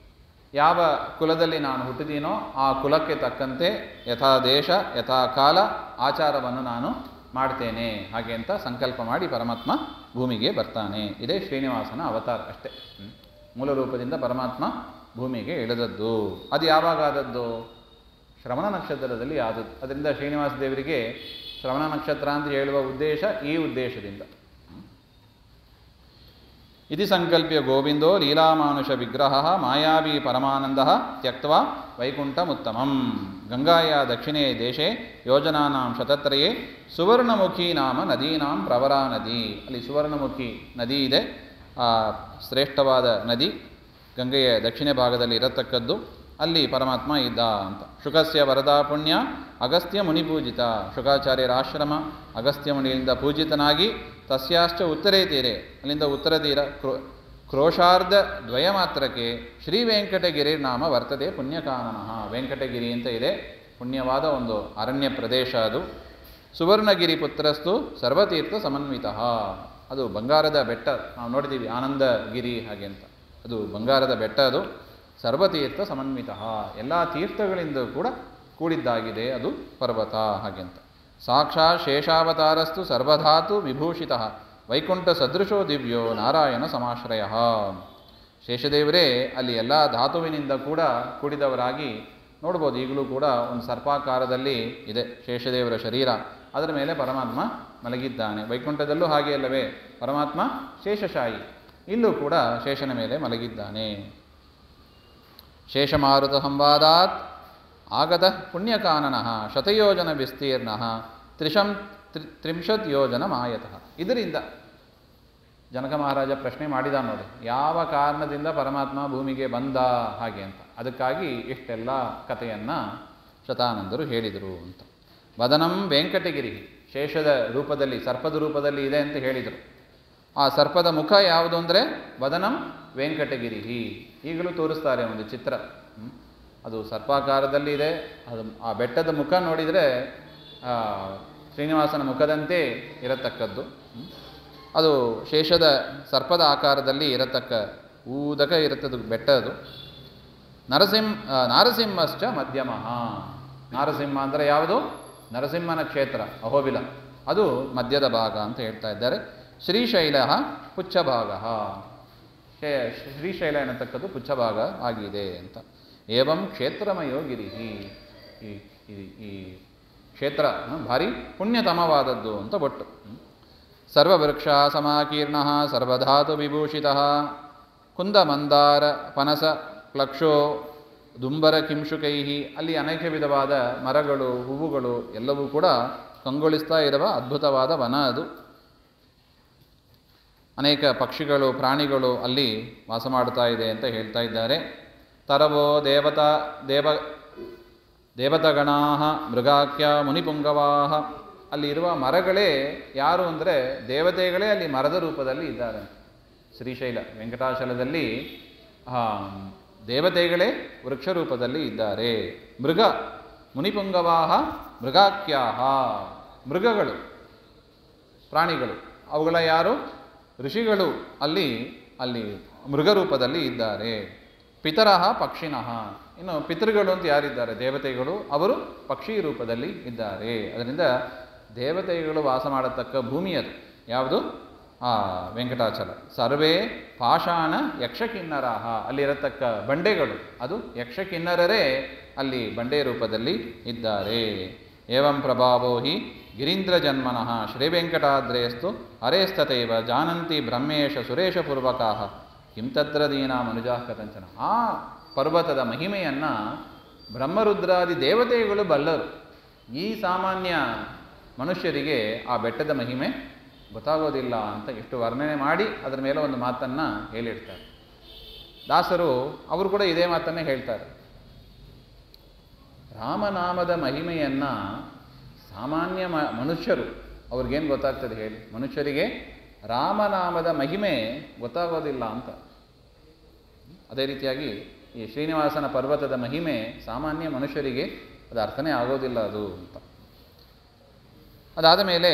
ಯಾವ ಕುಲದಲ್ಲಿ ನಾನು ಹುಟ್ಟಿದೀನೋ ಆ ಕುಲಕ್ಕೆ ತಕ್ಕಂತೆ ಯಥಾ ದೇಶ ಯಥಾ ಕಾಲ ಆಚಾರವನ್ನು ನಾನು ಮಾಡ್ತೇನೆ ಹಾಗೆ ಅಂತ ಸಂಕಲ್ಪ ಮಾಡಿ ಪರಮಾತ್ಮ ಭೂಮಿಗೆ ಬರ್ತಾನೆ. ಇದೇ ಶ್ರೀನಿವಾಸನ ಅವತಾರ ಅಷ್ಟೇ. ಮೂಲ ರೂಪದಿಂದ ಪರಮಾತ್ಮ ಭೂಮಿಗೆ ಇಳಿದದ್ದು. ಅದು ಯಾವಾಗ ಆದದ್ದು? ಶ್ರವಣ ನಕ್ಷತ್ರದಲ್ಲಿ ಆದದ್ದು. ಅದರಿಂದ ಶ್ರೀನಿವಾಸ ದೇವರಿಗೆ ಶ್ರವಣ ನಕ್ಷತ್ರ ಅಂತ ಹೇಳುವ ಉದ್ದೇಶ ಈ ಉದ್ದೇಶದಿಂದ. ಇತಿ ಸಂಕಲ್ಪ್ಯ ಗೋವಿಂದೋ ಲೀಲಾಮಾನುಷ ವಿಗ್ರಹ ಮಾಯಾವಿ ಪರಮಾನಂದ ತ್ಯಕ್ತ್ವಾ ವೈಕುಂಠಮುತ್ತಮಂ. ಗಂಗಾಯ ದಕ್ಷಿಣೇ ದೇಶೆ ಯೋಜನಾನಾಂ ಶತತ್ರಯೇ ಸುವರ್ಣಮುಖಿ ನಾಮ ನದೀನಾಂ ಪ್ರವರಾ ನದಿ. ಅಲ್ಲಿ ಸುವರ್ಣಮುಖಿ ನದಿ ಇದೆ, ಶ್ರೇಷ್ಠವಾದ ನದಿ ಗಂಗೆಯ ದಕ್ಷಿಣ ಭಾಗದಲ್ಲಿ ಇರತಕ್ಕದ್ದು. ಅಲ್ಲಿ ಪರಮಾತ್ಮ ಇದ್ದ ಅಂತ. ಶುಕಸ್ಯ ವರದಾ ಪುಣ್ಯ ಅಗಸ್ತ್ಯ ಮುನಿ ಪೂಜಿತ, ಶುಕಾಚಾರ್ಯರ ಆಶ್ರಮ ಅಗಸ್ತ್ಯ ಮುನಿಯಿಂದ ಪೂಜಿತನಾಗಿ ತಸ್ಯಾಶ್ಚ ಉತ್ತರೇ ತೀರೆ, ಅಲ್ಲಿಂದ ಉತ್ತರ ತೀರ ಕ್ರೋಶಾರ್ಧ ದ್ವಯ ಮಾತ್ರಕ್ಕೆ ಶ್ರೀ ವೆಂಕಟಗಿರಿ ನಾಮ ವರ್ತದೆ ಪುಣ್ಯಕಾನನಃ. ವೆಂಕಟಗಿರಿ ಅಂತ ಇದೆ, ಪುಣ್ಯವಾದ ಒಂದು ಅರಣ್ಯ ಪ್ರದೇಶ ಅದು. ಸುವರ್ಣಗಿರಿ ಪುತ್ರಸ್ತು ಸರ್ವತೀರ್ಥ ಸಮನ್ವಿತ, ಅದು ಬಂಗಾರದ ಬೆಟ್ಟ. ನಾವು ನೋಡಿದ್ದೀವಿ ಆನಂದಗಿರಿ ಹಾಗೆ ಅಂತ, ಅದು ಬಂಗಾರದ ಬೆಟ್ಟ. ಅದು ಸರ್ವತೀರ್ಥ ಸಮನ್ವಿತ, ಎಲ್ಲ ತೀರ್ಥಗಳಿಂದ ಕೂಡ ಕೂಡಿದ್ದಾಗಿದೆ ಅದು ಪರ್ವತ ಹಾಗೆ ಅಂತ. ಸಾಕ್ಷಾತ್ ಶೇಷಾವತಾರಸ್ತು ಸರ್ವಧಾತು ವಿಭೂಷಿತ ವೈಕುಂಠ ಸದೃಶೋ ದಿವ್ಯೋ ನಾರಾಯಣ ಸಮಾಶ್ರಯ. ಶೇಷದೇವರೇ ಅಲ್ಲಿ ಎಲ್ಲ ಧಾತುವಿನಿಂದ ಕೂಡ ಕೂಡಿದವರಾಗಿ ನೋಡ್ಬೋದು. ಈಗಲೂ ಕೂಡ ಒಂದು ಸರ್ಪಾಕಾರದಲ್ಲಿ ಇದೆ ಶೇಷದೇವರ ಶರೀರ, ಅದರ ಮೇಲೆ ಪರಮಾತ್ಮ ಮಲಗಿದ್ದಾನೆ. ವೈಕುಂಠದಲ್ಲೂ ಹಾಗೆ ಅಲ್ಲವೇ, ಪರಮಾತ್ಮ ಶೇಷಶಾಹಿ, ಇಲ್ಲೂ ಕೂಡ ಶೇಷನ ಮೇಲೆ ಮಲಗಿದ್ದಾನೆ. ಶೇಷಮಾರುತ ಸಂವಾದಾತ್ ಆಗತ ಪುಣ್ಯಕಾನನಃ ಶತಯೋಜನ ವಿಸ್ತೀರ್ಣ ತ್ರಿಂಶತ್ ಯೋಜನ ಮಾಯತಃ. ಇದರಿಂದ ಜನಕ ಮಹಾರಾಜ ಪ್ರಶ್ನೆ ಮಾಡಿದ ನೋಡಿ, ಯಾವ ಕಾರಣದಿಂದ ಪರಮಾತ್ಮ ಭೂಮಿಗೆ ಬಂದ ಹಾಗೆ ಅಂತ. ಅದಕ್ಕಾಗಿ ಇಷ್ಟೆಲ್ಲ ಕಥೆಯನ್ನು ಶತಾನಂದರು ಹೇಳಿದರು ಅಂತ. ವದನಂ ವೆಂಕಟಗಿರಿ, ಶೇಷದ ರೂಪದಲ್ಲಿ ಸರ್ಪದ ರೂಪದಲ್ಲಿ ಇದೆ ಅಂತ ಹೇಳಿದರು. ಆ ಸರ್ಪದ ಮುಖ ಯಾವುದು ಅಂದರೆ ವದನಂ ವೆಂಕಟಗಿರಿ. ಈಗಲೂ ತೋರಿಸ್ತಾರೆ ಒಂದು ಚಿತ್ರ, ಅದು ಸರ್ಪಾಕಾರದಲ್ಲಿ ಇದೆ. ಅದು ಆ ಬೆಟ್ಟದ ಮುಖ ನೋಡಿದರೆ ಶ್ರೀನಿವಾಸನ ಮುಖದಂತೆ ಇರತಕ್ಕದ್ದು. ಅದು ಶೇಷದ ಸರ್ಪದ ಆಕಾರದಲ್ಲಿ ಇರತಕ್ಕ ಊದಕ ಇರುತ್ತದೆ ಬೆಟ್ಟ ಅದು. ನಾರಸಿಂಹಶ್ಚ ಮಧ್ಯಮ, ನಾರಸಿಂಹ ಅಂದರೆ ಯಾವುದು? ನರಸಿಂಹನ ಕ್ಷೇತ್ರ ಅಹೋಬಿಲ, ಅದು ಮಧ್ಯದ ಭಾಗ ಅಂತ ಹೇಳ್ತಾ ಇದ್ದಾರೆ. ಶ್ರೀಶೈಲ ಪುಚ್ಛಭಾಗ, ಶ್ರೀಶೈಲ ಎನ್ನತಕ್ಕದ್ದು ಪುಚ್ಛಭಾಗ ಆಗಿದೆ ಅಂತ. ಏವಂ ಕ್ಷೇತ್ರಮಯೋ ಗಿರಿ, ಈ ಕ್ಷೇತ್ರ ಭಾರಿ ಪುಣ್ಯತಮವಾದದ್ದು ಅಂತ ಒಟ್ಟು. ಸರ್ವವೃಕ್ಷ ಸಮಾಕೀರ್ಣ ಸರ್ವಧಾತು ವಿಭೂಷಿತ ಕುಂದಮಂದಾರ ಪನಸ ಕ್ಲಕ್ಷೋ ದುಂಬರ ಕಿಂಶುಕೈ, ಅಲ್ಲಿ ಅನೇಕ ವಿಧವಾದ ಮರಗಳು ಹೂವುಗಳು ಎಲ್ಲವೂ ಕೂಡ ಕಂಗೊಳಿಸ್ತಾ ಇರುವ ಅದ್ಭುತವಾದ ವನ ಅದು. ಅನೇಕ ಪಕ್ಷಿಗಳು ಪ್ರಾಣಿಗಳು ಅಲ್ಲಿ ವಾಸ ಮಾಡ್ತಾ ಇದೆ ಅಂತ ಹೇಳ್ತಾ ಇದ್ದಾರೆ. ತರವೋ ದೇವತಗಣಾ ಮೃಗಾಖ್ಯ ಮುನಿಪುಂಗವಾ, ಅಲ್ಲಿ ಇರುವ ಮರಗಳೇ ಯಾರು ಅಂದರೆ ದೇವತೆಗಳೇ ಅಲ್ಲಿ ಮರದ ರೂಪದಲ್ಲಿ ಇದ್ದಾರೆ. ಶ್ರೀಶೈಲ ವೆಂಕಟಾಚಲದಲ್ಲಿ ದೇವತೆಗಳೇ ವೃಕ್ಷ ರೂಪದಲ್ಲಿ ಇದ್ದಾರೆ. ಮೃಗ ಮುನಿಪುಂಗವಾಹ ಮೃಗಾಖ್ಯಾಹ, ಮೃಗಗಳು ಪ್ರಾಣಿಗಳು ಅವುಗಳ ಯಾರು? ಋಷಿಗಳು ಅಲ್ಲಿ ಮೃಗರೂಪದಲ್ಲಿ ಇದ್ದಾರೆ. ಪಿತರಃ ಪಕ್ಷಿಣಃ, ಇನ್ನು ಪಿತೃಗಳು ಅಂತ ಯಾರಿದ್ದಾರೆ ದೇವತೆಗಳು, ಅವರು ಪಕ್ಷಿ ರೂಪದಲ್ಲಿ ಇದ್ದಾರೆ. ಅದರಿಂದ ದೇವತೆಗಳು ವಾಸ ಮಾಡತಕ್ಕ ಭೂಮಿ ಅದು ಯಾವುದು? ವೆಂಕಟಾಚಲ. ಸರ್ವೇ ಪಾಷಾಣ ಯಕ್ಷಕಿನ್ನರಾಹ, ಅಲ್ಲಿರತಕ್ಕ ಬಂಡೆಗಳು ಅದು ಯಕ್ಷಕಿನ್ನರರೇ ಅಲ್ಲಿ ಬಂಡೆ ರೂಪದಲ್ಲಿ ಇದ್ದಾರೆ. ಏವಂ ಪ್ರಭಾವೋ ಹಿ ಗಿರೀಂದ್ರ ಜನ್ಮನಃ ಶ್ರೀವೆಂಕಟಾದ್ರೇಸ್ತು ಹರೇಸ್ತತೈವ ಜಾನಂತಿ ಬ್ರಹ್ಮೇಶ ಸುರೇಶಪೂರ್ವಕಾ ಕಿಂ ತತ್ರ ದೀನಾ ಮನುಜಾಃ ಕಥಂಚನ. ಆ ಪರ್ವತದ ಮಹಿಮೆಯನ್ನು ಬ್ರಹ್ಮರುದ್ರಾದಿ ದೇವತೆಗಳು ಬಲ್ಲರು. ಈ ಸಾಮಾನ್ಯ ಮನುಷ್ಯರಿಗೆ ಆ ಬೆಟ್ಟದ ಮಹಿಮೆ ಗೊತ್ತಾಗೋದಿಲ್ಲ ಅಂತ ಎಷ್ಟು ವರ್ಣನೆ ಮಾಡಿ ಅದರ ಮೇಲೆ ಒಂದು ಮಾತನ್ನು ಹೇಳಿರ್ತಾರೆ. ದಾಸರು ಅವರು ಕೂಡ ಇದೇ ಮಾತನ್ನೇ ಹೇಳ್ತಾರೆ. ರಾಮನಾಮದ ಮಹಿಮೆಯನ್ನು ಸಾಮಾನ್ಯ ಮನುಷ್ಯರು ಅವ್ರಿಗೇನು ಗೊತ್ತಾಗ್ತದೆ ಹೇಳಿ? ಮನುಷ್ಯರಿಗೆ ರಾಮನಾಮದ ಮಹಿಮೆ ಗೊತ್ತಾಗೋದಿಲ್ಲ ಅಂತ. ಅದೇ ರೀತಿಯಾಗಿ ಈ ಶ್ರೀನಿವಾಸನ ಪರ್ವತದ ಮಹಿಮೆ ಸಾಮಾನ್ಯ ಮನುಷ್ಯರಿಗೆ ಅದು ಅರ್ಥನೇ ಆಗೋದಿಲ್ಲ ಅದು ಅಂತ. ಅದಾದ ಮೇಲೆ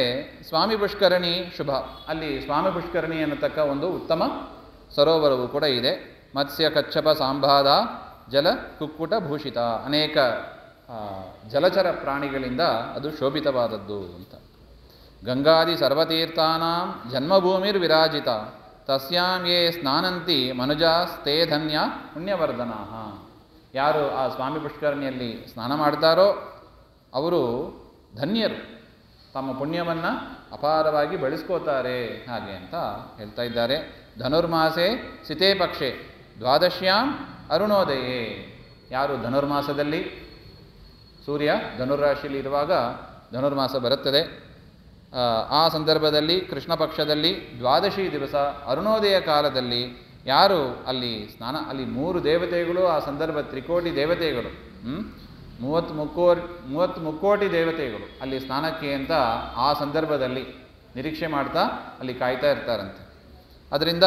ಸ್ವಾಮಿ ಪುಷ್ಕರಣಿ ಶುಭ, ಅಲ್ಲಿ ಸ್ವಾಮಿ ಪುಷ್ಕರಣಿ ಅನ್ನತಕ್ಕ ಒಂದು ಉತ್ತಮ ಸರೋವರವು ಕೂಡ ಇದೆ. ಮತ್ಸ್ಯ ಕಚ್ಚಪ ಸಾಂಬಾದ ಜಲ ಕುಕ್ಕುಟ ಭೂಷಿತ, ಅನೇಕ ಜಲಚರ ಪ್ರಾಣಿಗಳಿಂದ ಅದು ಶೋಭಿತವಾದದ್ದು ಅಂತ. ಗಂಗಾದಿ ಸರ್ವತೀರ್ಥಾನಾಂ ಜನ್ಮಭೂಮಿರ್ ವಿರಾಜಿತ ತಸ್ಯಾಂ ಯೇ ಸ್ನಾನಂತಿ ಮನುಜಾಸ್ತೇ ಧನ್ಯ ಪುಣ್ಯವರ್ಧನಾಃ. ಯಾರು ಆ ಸ್ವಾಮಿ ಪುಷ್ಕರಣಿಯಲ್ಲಿ ಸ್ನಾನ ಮಾಡ್ತಾರೋ ಅವರು ಧನ್ಯರು, ತಮ್ಮ ಪುಣ್ಯವನ್ನು ಅಪಾರವಾಗಿ ಬೆಳೆಸ್ಕೋತಾರೆ ಹಾಗೆ ಅಂತ ಹೇಳ್ತಾ ಇದ್ದಾರೆ. ಧನುರ್ಮಾಸೆ ಸಿತೇ ಪಕ್ಷೆ ದ್ವಾದಶ್ಯಾಂ ಅರುಣೋದಯೇ, ಯಾರು ಧನುರ್ಮಾಸದಲ್ಲಿ ಸೂರ್ಯ ಧನುರಾಶಿಯಲ್ಲಿ ಇರುವಾಗ ಧನುರ್ಮಾಸ ಬರುತ್ತದೆ, ಆ ಸಂದರ್ಭದಲ್ಲಿ ಕೃಷ್ಣ ಪಕ್ಷದಲ್ಲಿ ದ್ವಾದಶಿ ದಿವಸ ಅರುಣೋದಯ ಕಾಲದಲ್ಲಿ ಯಾರು ಅಲ್ಲಿ ಸ್ನಾನ, ಅಲ್ಲಿ 3 ದೇವತೆಗಳು ಆ ಸಂದರ್ಭ, ತ್ರಿಕೋಟಿ ದೇವತೆಗಳು, 30 ಮುಕ್ಕೋಟಿ ದೇವತೆಗಳು ಅಲ್ಲಿ ಸ್ನಾನಕ್ಕೆ ಅಂತ ಆ ಸಂದರ್ಭದಲ್ಲಿ ನಿರೀಕ್ಷೆ ಮಾಡ್ತಾ ಅಲ್ಲಿ ಕಾಯ್ತಾ ಇರ್ತಾರಂತೆ. ಅದರಿಂದ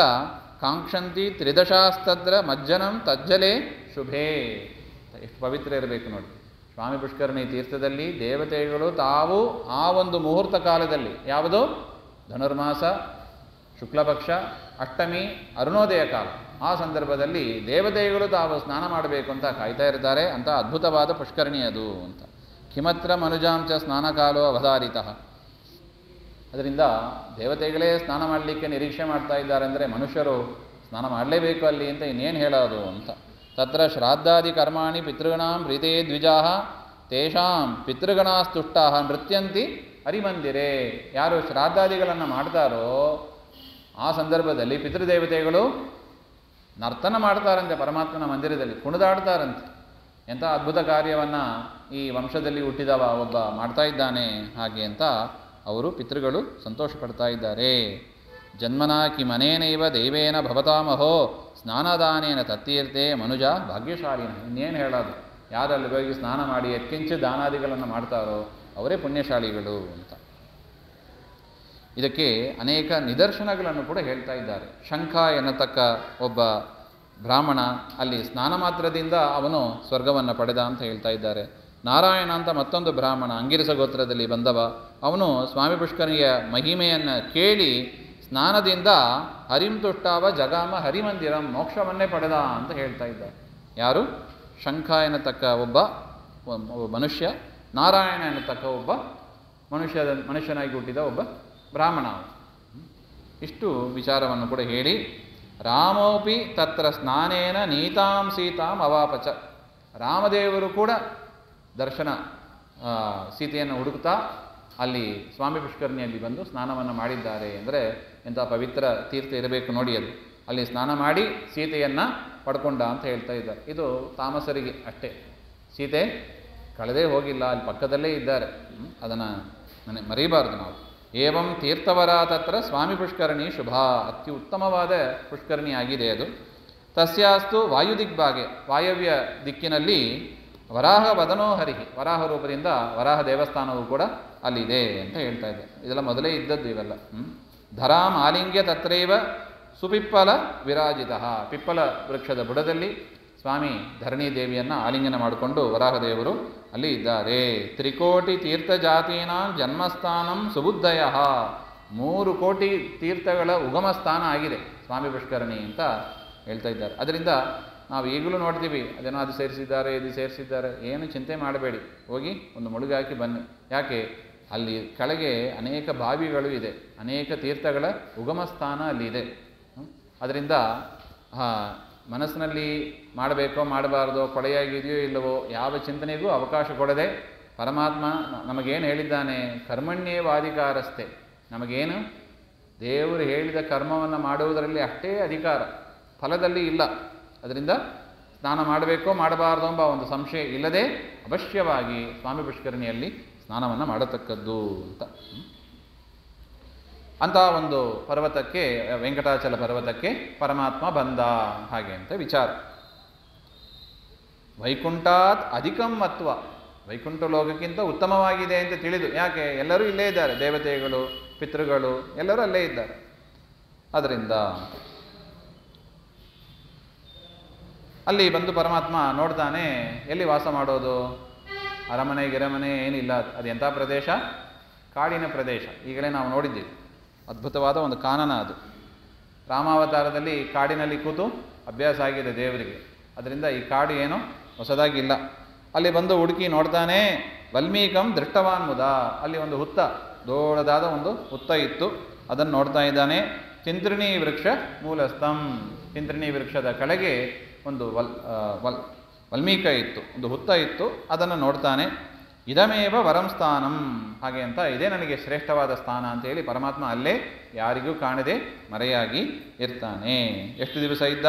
ಕಾಂಕ್ಷಂತಿ ತ್ರಿದಶಾಸ್ತದ್ರ ಮಜ್ಜನಂ ತಜ್ಜಲೆ ಶುಭೇ. ಎಷ್ಟು ಪವಿತ್ರ ಇರಬೇಕು ನೋಡಿ. ಸ್ವಾಮಿ ಪುಷ್ಕರಣಿ ತೀರ್ಥದಲ್ಲಿ ದೇವತೆಗಳು ತಾವು ಆ ಒಂದು ಮುಹೂರ್ತ ಕಾಲದಲ್ಲಿ, ಯಾವುದು ಧನುರ್ಮಾಸ ಶುಕ್ಲಪಕ್ಷ ಅಷ್ಟಮಿ ಅರುಣೋದಯ ಕಾಲ, ಆ ಸಂದರ್ಭದಲ್ಲಿ ದೇವತೆಗಳು ತಾವು ಸ್ನಾನ ಮಾಡಬೇಕು ಅಂತ ಕಾಯ್ತಾ ಇರ್ತಾರೆ. ಅಂತ ಅದ್ಭುತವಾದ ಪುಷ್ಕರಣಿ ಅದು ಅಂತ. ಕಿಮತ್ರ ಮನುಜಾಂಚ ಸ್ನಾನಕಾಲೋ ಅವಧಾರಿತ. ಅದರಿಂದ ದೇವತೆಗಳೇ ಸ್ನಾನ ಮಾಡಲಿಕ್ಕೆ ನಿರೀಕ್ಷೆ ಮಾಡ್ತಾ ಇದ್ದಾರೆ ಅಂದರೆ ಮನುಷ್ಯರು ಸ್ನಾನ ಮಾಡಲೇಬೇಕು ಅಲ್ಲಿ ಅಂತ ಇನ್ನೇನು ಹೇಳೋದು ಅಂತ. ತತ್ರ ಶ್ರಾದ್ದಾದಿ ಕರ್ಮಾಣಿ ಪಿತೃಗಣಾಂ ಪ್ರೀತೇ ದ್ವಿಜಾಹ ತೇಷಾಂ ಪಿತೃಗಣಾಸ್ತುಷ್ಟಾಹ ನೃತ್ಯಂತಿ ಹರಿಮಂದಿರೇ. ಯಾರು ಶ್ರಾದ್ದಾದಿಗಳನ್ನು ಮಾಡ್ತಾರೋ ಆ ಸಂದರ್ಭದಲ್ಲಿ ಪಿತೃದೇವತೆಗಳು ನರ್ತನ ಮಾಡ್ತಾರಂತೆ ಪರಮಾತ್ಮನ ಮಂದಿರದಲ್ಲಿ, ಕುಣಿದಾಡ್ತಾರಂತೆ. ಎಂಥ ಅದ್ಭುತ ಕಾರ್ಯವನ್ನು ಈ ವಂಶದಲ್ಲಿ ಹುಟ್ಟಿದವ ಒಬ್ಬ ಮಾಡ್ತಾ ಇದ್ದಾನೆ ಹಾಗೆ ಅಂತ ಅವರು ಪಿತೃಗಳು ಸಂತೋಷ ಪಡ್ತಾ ಇದ್ದಾರೆ. ಜನ್ಮನಾ ಕಿಮನೇನೈವ ದೈವೇನ ಭವತಾಮಹೋ ಸ್ನಾನದಾನೇನ ತತ್ತೀರ್ಥೆ ಮನುಜ ಭಾಗ್ಯಶಾಲಿನ. ಇನ್ನೇನು ಹೇಳೋದು, ಯಾರಲ್ಲಿ ಹೋಗಿ ಸ್ನಾನ ಮಾಡಿ ಎಕ್ಕಿಂಚು ದಾನಾದಿಗಳನ್ನು ಮಾಡ್ತಾರೋ ಅವರೇ ಪುಣ್ಯಶಾಲಿಗಳು ಅಂತ. ಇದಕ್ಕೆ ಅನೇಕ ನಿದರ್ಶನಗಳನ್ನು ಕೂಡ ಹೇಳ್ತಾ ಇದ್ದಾರೆ. ಶಂಖ ಎನ್ನತಕ್ಕ ಒಬ್ಬ ಬ್ರಾಹ್ಮಣ ಅಲ್ಲಿ ಸ್ನಾನ ಮಾತ್ರದಿಂದ ಅವನು ಸ್ವರ್ಗವನ್ನು ಪಡೆದ ಅಂತ ಹೇಳ್ತಾ ಇದ್ದಾರೆ. ನಾರಾಯಣ ಅಂತ ಮತ್ತೊಂದು ಬ್ರಾಹ್ಮಣ ಅಂಗಿರಸ ಗೋತ್ರದಲ್ಲಿ ಬಂದವ, ಅವನು ಸ್ವಾಮಿ ಪುಷ್ಕರಣಿಯ ಮಹಿಮೆಯನ್ನು ಕೇಳಿ ಸ್ನಾನದಿಂದ ಹರಿಂ ತುಷ್ಟಾವ ಜಗಾಮ ಹರಿಮಂದಿರಂ, ಮೋಕ್ಷವನ್ನೇ ಪಡೆದ ಅಂತ ಹೇಳ್ತಾ ಇದ್ದಾರೆ. ಯಾರು? ಶಂಖ ಎನ್ನತಕ್ಕ ಒಬ್ಬ ಮನುಷ್ಯ, ನಾರಾಯಣ ಎನ್ನತಕ್ಕ ಒಬ್ಬ ಮನುಷ್ಯನಾಗಿ ಹುಟ್ಟಿದ ಒಬ್ಬ ಬ್ರಾಹ್ಮಣ. ಇಷ್ಟು ವಿಚಾರವನ್ನು ಕೂಡ ಹೇಳಿ, ರಾಮೋಪಿ ತತ್ರ ಸ್ನಾನೇನ ನೀತಾಂ ಸೀತಾಂ ಅವಾಪಚ. ರಾಮದೇವರು ಕೂಡ ದರ್ಶನ ಸೀತೆಯನ್ನು ಹುಡುಕ್ತಾ ಅಲ್ಲಿ ಸ್ವಾಮಿ ಪುಷ್ಕರಣಿಯಲ್ಲಿ ಬಂದು ಸ್ನಾನವನ್ನು ಮಾಡಿದ್ದಾರೆ. ಅಂದರೆ ಎಂಥ ಪವಿತ್ರ ತೀರ್ಥ ಇರಬೇಕು ನೋಡಿ ಅದು. ಅಲ್ಲಿ ಸ್ನಾನ ಮಾಡಿ ಸೀತೆಯನ್ನು ಪಡ್ಕೊಂಡ ಅಂತ ಹೇಳ್ತಾ ಇದ್ದಾರೆ. ಇದು ತಾಮಸರಿಗೆ ಅಷ್ಟೇ, ಸೀತೆ ಕಳೆದೇ ಹೋಗಿಲ್ಲ, ಅಲ್ಲಿ ಪಕ್ಕದಲ್ಲೇ ಇದ್ದಾರೆ. ಅದನ್ನು ಮರೀಬಾರ್ದು ನಾವು. ಏವಂ ತೀರ್ಥವರ ತತ್ರ ಸ್ವಾಮಿ ಪುಷ್ಕರಣಿ ಶುಭ, ಅತಿ ಉತ್ತಮವಾದ ಪುಷ್ಕರಣಿ ಆಗಿದೆ ಅದು. ತಸ್ಯಾಸ್ತು ವಾಯುದಿಗ್ಭಾಗೆ, ವಾಯವ್ಯ ದಿಕ್ಕಿನಲ್ಲಿ ವರಾಹ ವದನೋ ಹರಿಹಿ, ವರಾಹ ರೂಪದಿಂದ ವರಾಹ ದೇವಸ್ಥಾನವೂ ಕೂಡ ಅಲ್ಲಿದೆ ಅಂತ ಹೇಳ್ತಾ ಇದ್ದಾರೆ. ಇದೆಲ್ಲ ಮೊದಲೇ ಇದ್ದದ್ದು ಇವೆಲ್ಲ. ಧರಾಂ ಆಲಿಂಗ್ಯ ತತ್ರೈವ ಸುಪಿಪ್ಪಲ ವಿರಾಜಿತ, ಪಿಪ್ಪಲ ವೃಕ್ಷದ ಬುಡದಲ್ಲಿ ಸ್ವಾಮಿ ಧರಣಿ ದೇವಿಯನ್ನು ಆಲಿಂಗನ ಮಾಡಿಕೊಂಡು ವರಾಹದೇವರು ಅಲ್ಲಿ ಇದ್ದಾರೆ. ತ್ರಿಕೋಟಿ ತೀರ್ಥ ಜಾತೀನಾಂ ಜನ್ಮಸ್ಥಾನಂ ಸುಬುದ್ಧಯ, 3 ಕೋಟಿ ತೀರ್ಥಗಳ ಉಗಮ ಸ್ಥಾನ ಆಗಿದೆ ಸ್ವಾಮಿ ಪುಷ್ಕರಣಿ ಅಂತ ಹೇಳ್ತಾ ಇದ್ದಾರೆ. ಅದರಿಂದ ನಾವು ಈಗಲೂ ನೋಡ್ತೀವಿ, ಅದೇನೋ ಅದು ಸೇರಿಸಿದ್ದಾರೆ ಇದು ಸೇರಿಸಿದ್ದಾರೆ, ಏನು ಚಿಂತೆ ಮಾಡಬೇಡಿ, ಹೋಗಿ ಒಂದು ಮುಳುಗಾಕಿ ಬನ್ನಿ. ಯಾಕೆ? ಅಲ್ಲಿ ಕೆಳಗೆ ಅನೇಕ ಬಾವಿಗಳು ಇದೆ, ಅನೇಕ ತೀರ್ಥಗಳ ಉಗಮ ಸ್ಥಾನ ಅಲ್ಲಿದೆ. ಅದರಿಂದ ಮನಸ್ಸಿನಲ್ಲಿ ಮಾಡಬೇಕೋ ಮಾಡಬಾರ್ದೋ, ಕೊಳೆಯಾಗಿದೆಯೋ ಇಲ್ಲವೋ ಯಾವ ಚಿಂತನೆಗೂ ಅವಕಾಶ ಕೊಡದೆ ಪರಮಾತ್ಮ ನಮಗೇನು ಹೇಳಿದ್ದಾನೆ, ಕರ್ಮಣ್ಯೇವಾಧಿಕಾರಸ್ಥೆ, ನಮಗೇನು ದೇವರು ಹೇಳಿದ ಕರ್ಮವನ್ನು ಮಾಡುವುದರಲ್ಲಿ ಅಷ್ಟೇ ಅಧಿಕಾರ, ಫಲದಲ್ಲಿ ಇಲ್ಲ. ಅದರಿಂದ ಸ್ನಾನ ಮಾಡಬೇಕೋ ಮಾಡಬಾರ್ದು ಎಂಬ ಒಂದು ಸಂಶಯ ಇಲ್ಲದೆ ಅವಶ್ಯವಾಗಿ ಸ್ವಾಮಿ ಪುಷ್ಕರಣಿಯಲ್ಲಿ ಸ್ನಾನವನ್ನು ಮಾಡತಕ್ಕದ್ದು ಅಂತ ಒಂದು ಪರ್ವತಕ್ಕೆ, ವೆಂಕಟಾಚಲ ಪರ್ವತಕ್ಕೆ ಪರಮಾತ್ಮ ಬಂದ ಹಾಗೆ ಅಂತ ವಿಚಾರ. ವೈಕುಂಠಾತ್ ಅಧಿಕಂ ಮತ್ವ, ವೈಕುಂಠ ಲೋಕಕ್ಕಿಂತ ಉತ್ತಮವಾಗಿದೆ ಅಂತ ತಿಳಿದು, ಯಾಕೆ ಎಲ್ಲರೂ ಇಲ್ಲೇ ಇದ್ದಾರೆ, ದೇವತೆಗಳು ಪಿತೃಗಳು ಎಲ್ಲರೂ ಅಲ್ಲೇ ಇದ್ದಾರೆ. ಅದರಿಂದ ಅಲ್ಲಿ ಬಂದು ಪರಮಾತ್ಮ ನೋಡ್ತಾನೆ, ಎಲ್ಲಿ ವಾಸ ಮಾಡೋದು, ಅರಮನೆ ಗಿರಮನೆ ಏನಿಲ್ಲ, ಅದು ಎಂಥ ಪ್ರದೇಶ, ಕಾಡಿನ ಪ್ರದೇಶ. ಈಗಲೇ ನಾವು ನೋಡಿದ್ದೀವಿ, ಅದ್ಭುತವಾದ ಒಂದು ಕಾನನ ಅದು. ರಾಮಾವತಾರದಲ್ಲಿ ಕಾಡಿನಲ್ಲಿ ಕೂತು ಅಭ್ಯಾಸ ಆಗಿದೆ ದೇವರಿಗೆ, ಅದರಿಂದ ಈ ಕಾಡು ಏನು ಹೊಸದಾಗಿಲ್ಲ. ಅಲ್ಲಿ ಬಂದು ಹುಡುಕಿ ನೋಡ್ತಾನೆ, ವಲ್ಮೀಕಂ ದೃಷ್ಟವಾನ್ ಮುದ, ಅಲ್ಲಿ ಒಂದು ಹುತ್ತ, ದೊಡ್ಡದಾದ ಒಂದು ಹುತ್ತ ಇತ್ತು, ಅದನ್ನು ನೋಡ್ತಾ ಇದ್ದಾನೆ. ತಿಂತ್ರಿಣಿ ವೃಕ್ಷ ಮೂಲಸ್ಥಂ, ತಿಂತ್ರಿಣಿ ವೃಕ್ಷದ ಕೆಳಗೆ ಒಂದು ವಲ್ಮೀಕ ಇತ್ತು, ಒಂದು ಹುತ್ತ ಇತ್ತು, ಅದನ್ನು ನೋಡ್ತಾನೆ. ಇದಮೇವ ವರಂ ಸ್ಥಾನಂ, ಹಾಗೆ ಅಂತ ಇದೇ ನನಗೆ ಶ್ರೇಷ್ಠವಾದ ಸ್ಥಾನ ಅಂತ ಹೇಳಿ ಪರಮಾತ್ಮ ಅಲ್ಲೇ ಯಾರಿಗೂ ಕಾಣದೆ ಮರೆಯಾಗಿ ಇರ್ತಾನೆ. ಎಷ್ಟು ದಿವಸ ಇದ್ದ?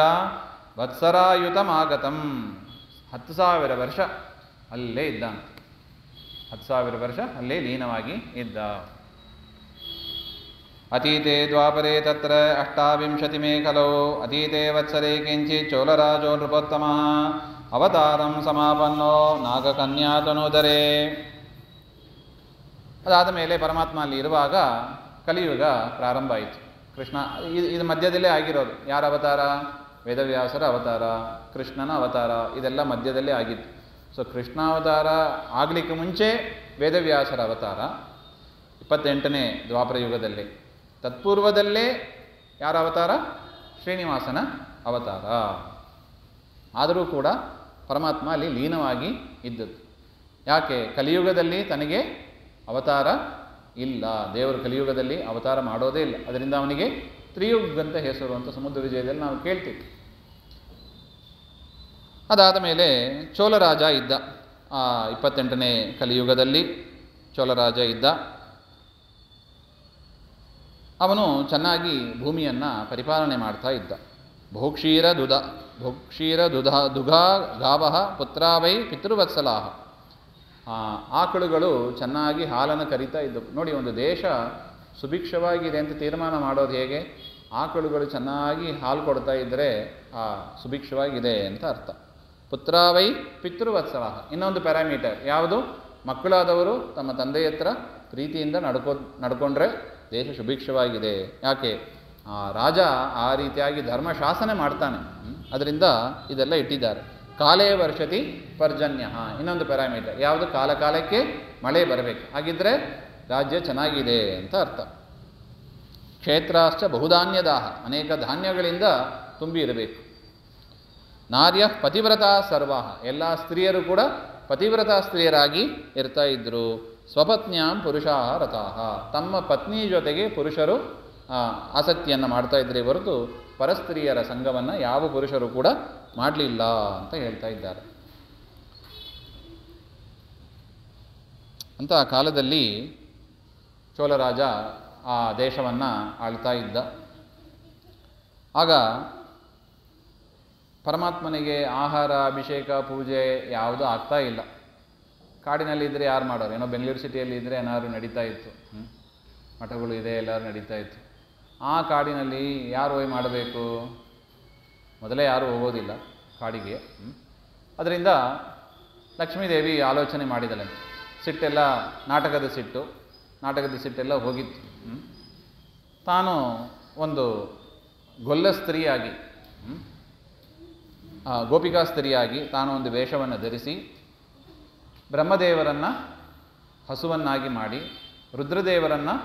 ವತ್ಸರಾಯುತಮಾಗತಂ, 10,000 ವರ್ಷ ಅಲ್ಲೇ ಇದ್ದ, 10,000 ವರ್ಷ ಅಲ್ಲೇ ಲೀನವಾಗಿ ಇದ್ದ. ಅತೀತೆ ದ್ವಾಪರೆ ತತ್ರ ಅಷ್ಟಾವಿಂಶತಿಮೇ ಖಲೋ ಅತೀತೆ ವತ್ಸರೆ ಕಿಂಚಿತ್ ಚೋಳರಾಜೋ ನೃಪೋತ್ತಮಃ ಅವತಾರಂ ಸಮಾಪನ್ನೋ ನಾಗಕನ್ಯಾತನೋದರೇ. ಅದಾದ ಮೇಲೆ ಪರಮಾತ್ಮ ಅಲ್ಲಿ ಇರುವಾಗ ಕಲಿಯುಗ ಪ್ರಾರಂಭ ಆಯಿತು. ಕೃಷ್ಣ ಇದು ಮಧ್ಯದಲ್ಲೇ ಆಗಿರೋದು. ಯಾರ ಅವತಾರ? ವೇದವ್ಯಾಸರ ಅವತಾರ, ಕೃಷ್ಣನ ಅವತಾರ, ಇದೆಲ್ಲ ಮಧ್ಯದಲ್ಲೇ ಆಗಿತ್ತು. ಸೊ ಕೃಷ್ಣಾವತಾರ ಆಗಲಿಕ್ಕೆ ಮುಂಚೆ ವೇದವ್ಯಾಸರ ಅವತಾರ 28ನೇ ದ್ವಾಪರ ಯುಗದಲ್ಲಿ. ತತ್ಪೂರ್ವದಲ್ಲೇ ಯಾರ ಅವತಾರ? ಶ್ರೀನಿವಾಸನ ಅವತಾರ. ಆದರೂ ಕೂಡ ಪರಮಾತ್ಮ ಅಲ್ಲಿ ಲೀನವಾಗಿ ಇದ್ದದ್ದು. ಯಾಕೆ? ಕಲಿಯುಗದಲ್ಲಿ ತನಗೆ ಅವತಾರ ಇಲ್ಲ. ದೇವರು ಕಲಿಯುಗದಲ್ಲಿ ಅವತಾರ ಮಾಡೋದೇ ಇಲ್ಲ. ಅದರಿಂದ ಅವನಿಗೆ ತ್ರಿಯುಗ್ ಅಂತ ಹೆಸರು ಅಂತ ಸಮುದ್ರ ವಿಜಯದಲ್ಲಿ ನಾವು ಕೇಳ್ತೀವಿ. ಅದಾದ ಮೇಲೆ ಚೋಳರಾಜ ಇದ್ದ. 28ನೇ ಕಲಿಯುಗದಲ್ಲಿ ಚೋಳರಾಜ ಇದ್ದ. ಅವನು ಚೆನ್ನಾಗಿ ಭೂಮಿಯನ್ನು ಪರಿಪಾಲನೆ ಮಾಡ್ತಾ ಇದ್ದ. ಭೋಕ್ಷೀರ ದುಧಾ ಗಾವಃ ಪುತ್ರಾವೈ ಪಿತೃವತ್ಸಲಾಹ. ಆಕಳುಗಳು ಚೆನ್ನಾಗಿ ಹಾಲನ್ನು ಕರಿತಾ ಇದ್ದವು. ನೋಡಿ, ಒಂದು ದೇಶ ಸುಭಿಕ್ಷವಾಗಿದೆ ಅಂತ ತೀರ್ಮಾನ ಮಾಡೋದು ಹೇಗೆ? ಆಕಳುಗಳು ಚೆನ್ನಾಗಿ ಹಾಲು ಕೊಡ್ತಾ ಇದ್ದರೆ ಸುಭಿಕ್ಷವಾಗಿದೆ ಅಂತ ಅರ್ಥ. ಪುತ್ರಾವೈ ಪಿತೃವತ್ಸಲಾಹ. ಇನ್ನೊಂದು ಪ್ಯಾರಾಮೀಟರ್ ಯಾವುದು? ಮಕ್ಕಳಾದವರು ತಮ್ಮ ತಂದೆಯ ಹತ್ರ ಪ್ರೀತಿಯಿಂದ ನಡ್ಕೊಂಡ್ರೆ ದೇಶ ಸುಭಿಕ್ಷವಾಗಿದೆ. ಯಾಕೆ? ರಾಜ ಆ ರೀತಿಯಾಗಿ ಧರ್ಮಶಾಸನ ಮಾಡ್ತಾನೆ. ಅದರಿಂದ ಇದೆಲ್ಲ ಇಟ್ಟಿದ್ದಾರೆ. ಕಾಲೇ ವರ್ಷತಿ ಪರ್ಜನ್ಯ. ಇನ್ನೊಂದು ಪ್ಯಾರಾಮೀಟರ್ ಯಾವುದು? ಕಾಲ ಕಾಲಕ್ಕೆ ಮಳೆ ಬರಬೇಕು. ಹಾಗಿದ್ದರೆ ರಾಜ್ಯ ಚೆನ್ನಾಗಿದೆ ಅಂತ ಅರ್ಥ. ಕ್ಷೇತ್ರಾಶ್ಚ ಬಹುಧಾನ್ಯದಾಹ. ಅನೇಕ ಧಾನ್ಯಗಳಿಂದ ತುಂಬಿ ಇರಬೇಕು. ನಾರ್ಯ ಪತಿವ್ರತಾ ಸರ್ವಾಹ. ಎಲ್ಲ ಸ್ತ್ರೀಯರು ಕೂಡ ಪತಿವ್ರತಾ ಸ್ತ್ರೀಯರಾಗಿ ಇರ್ತಾ ಇದ್ದರು. ಸ್ವಪತ್ನ್ಯಾಂ ಪುರುಷಾಹ ರತಾಹ. ತಮ್ಮ ಪತ್ನಿ ಜೊತೆಗೆ ಪುರುಷರು ಆಸಕ್ತಿಯನ್ನು ಮಾಡ್ತಾ ಇದ್ದರೆ ಹೊರತು ಪರಸ್ತ್ರೀಯರ ಸಂಘವನ್ನು ಯಾವ ಪುರುಷರು ಕೂಡ ಮಾಡಲಿಲ್ಲ ಅಂತ ಹೇಳ್ತಾ ಇದ್ದಾರೆ. ಅಂತಹ ಕಾಲದಲ್ಲಿ ಚೋಳರಾಜ ಆ ದೇಶವನ್ನು ಆಳ್ತಾ ಇದ್ದ. ಆಗ ಪರಮಾತ್ಮನಿಗೆ ಆಹಾರ, ಅಭಿಷೇಕ, ಪೂಜೆ ಯಾವುದೂ ಆಗ್ತಾ ಇಲ್ಲ. ಕಾಡಿನಲ್ಲಿದ್ದರೆ ಯಾರು ಮಾಡೋರು? ಏನೋ ಬೆಂಗಳೂರು ಸಿಟಿಯಲ್ಲಿ ಇದ್ದರೆ ಏನಾದ್ರು ನಡೀತಾ ಇತ್ತು. ಮಠಗಳು ಇದೆ, ಎಲ್ಲರೂ ನಡೀತಾ ಇತ್ತು. ಆ ಕಾಡಿನಲ್ಲಿ ಯಾರು ಹೋಗಿ ಮಾಡಬೇಕು? ಮೊದಲೇ ಯಾರೂ ಹೋಗೋದಿಲ್ಲ ಕಾಡಿಗೆ. ಅದರಿಂದ ಲಕ್ಷ್ಮೀದೇವಿ ಆಲೋಚನೆ ಮಾಡಿದಳೆ. ಸಿಟ್ಟೆಲ್ಲ ನಾಟಕದ ಸಿಟ್ಟೆಲ್ಲ ಹೋಗಿತ್ತು. ತಾನು ಒಂದು ಗೊಲ್ಲ ಸ್ತ್ರೀಯಾಗಿ, ಗೋಪಿಕಾ ಸ್ತ್ರೀಯಾಗಿ ತಾನು ಒಂದು ವೇಷವನ್ನು ಧರಿಸಿ ಬ್ರಹ್ಮದೇವರನ್ನು ಹಸುವನ್ನಾಗಿ ಮಾಡಿ ರುದ್ರದೇವರನ್ನು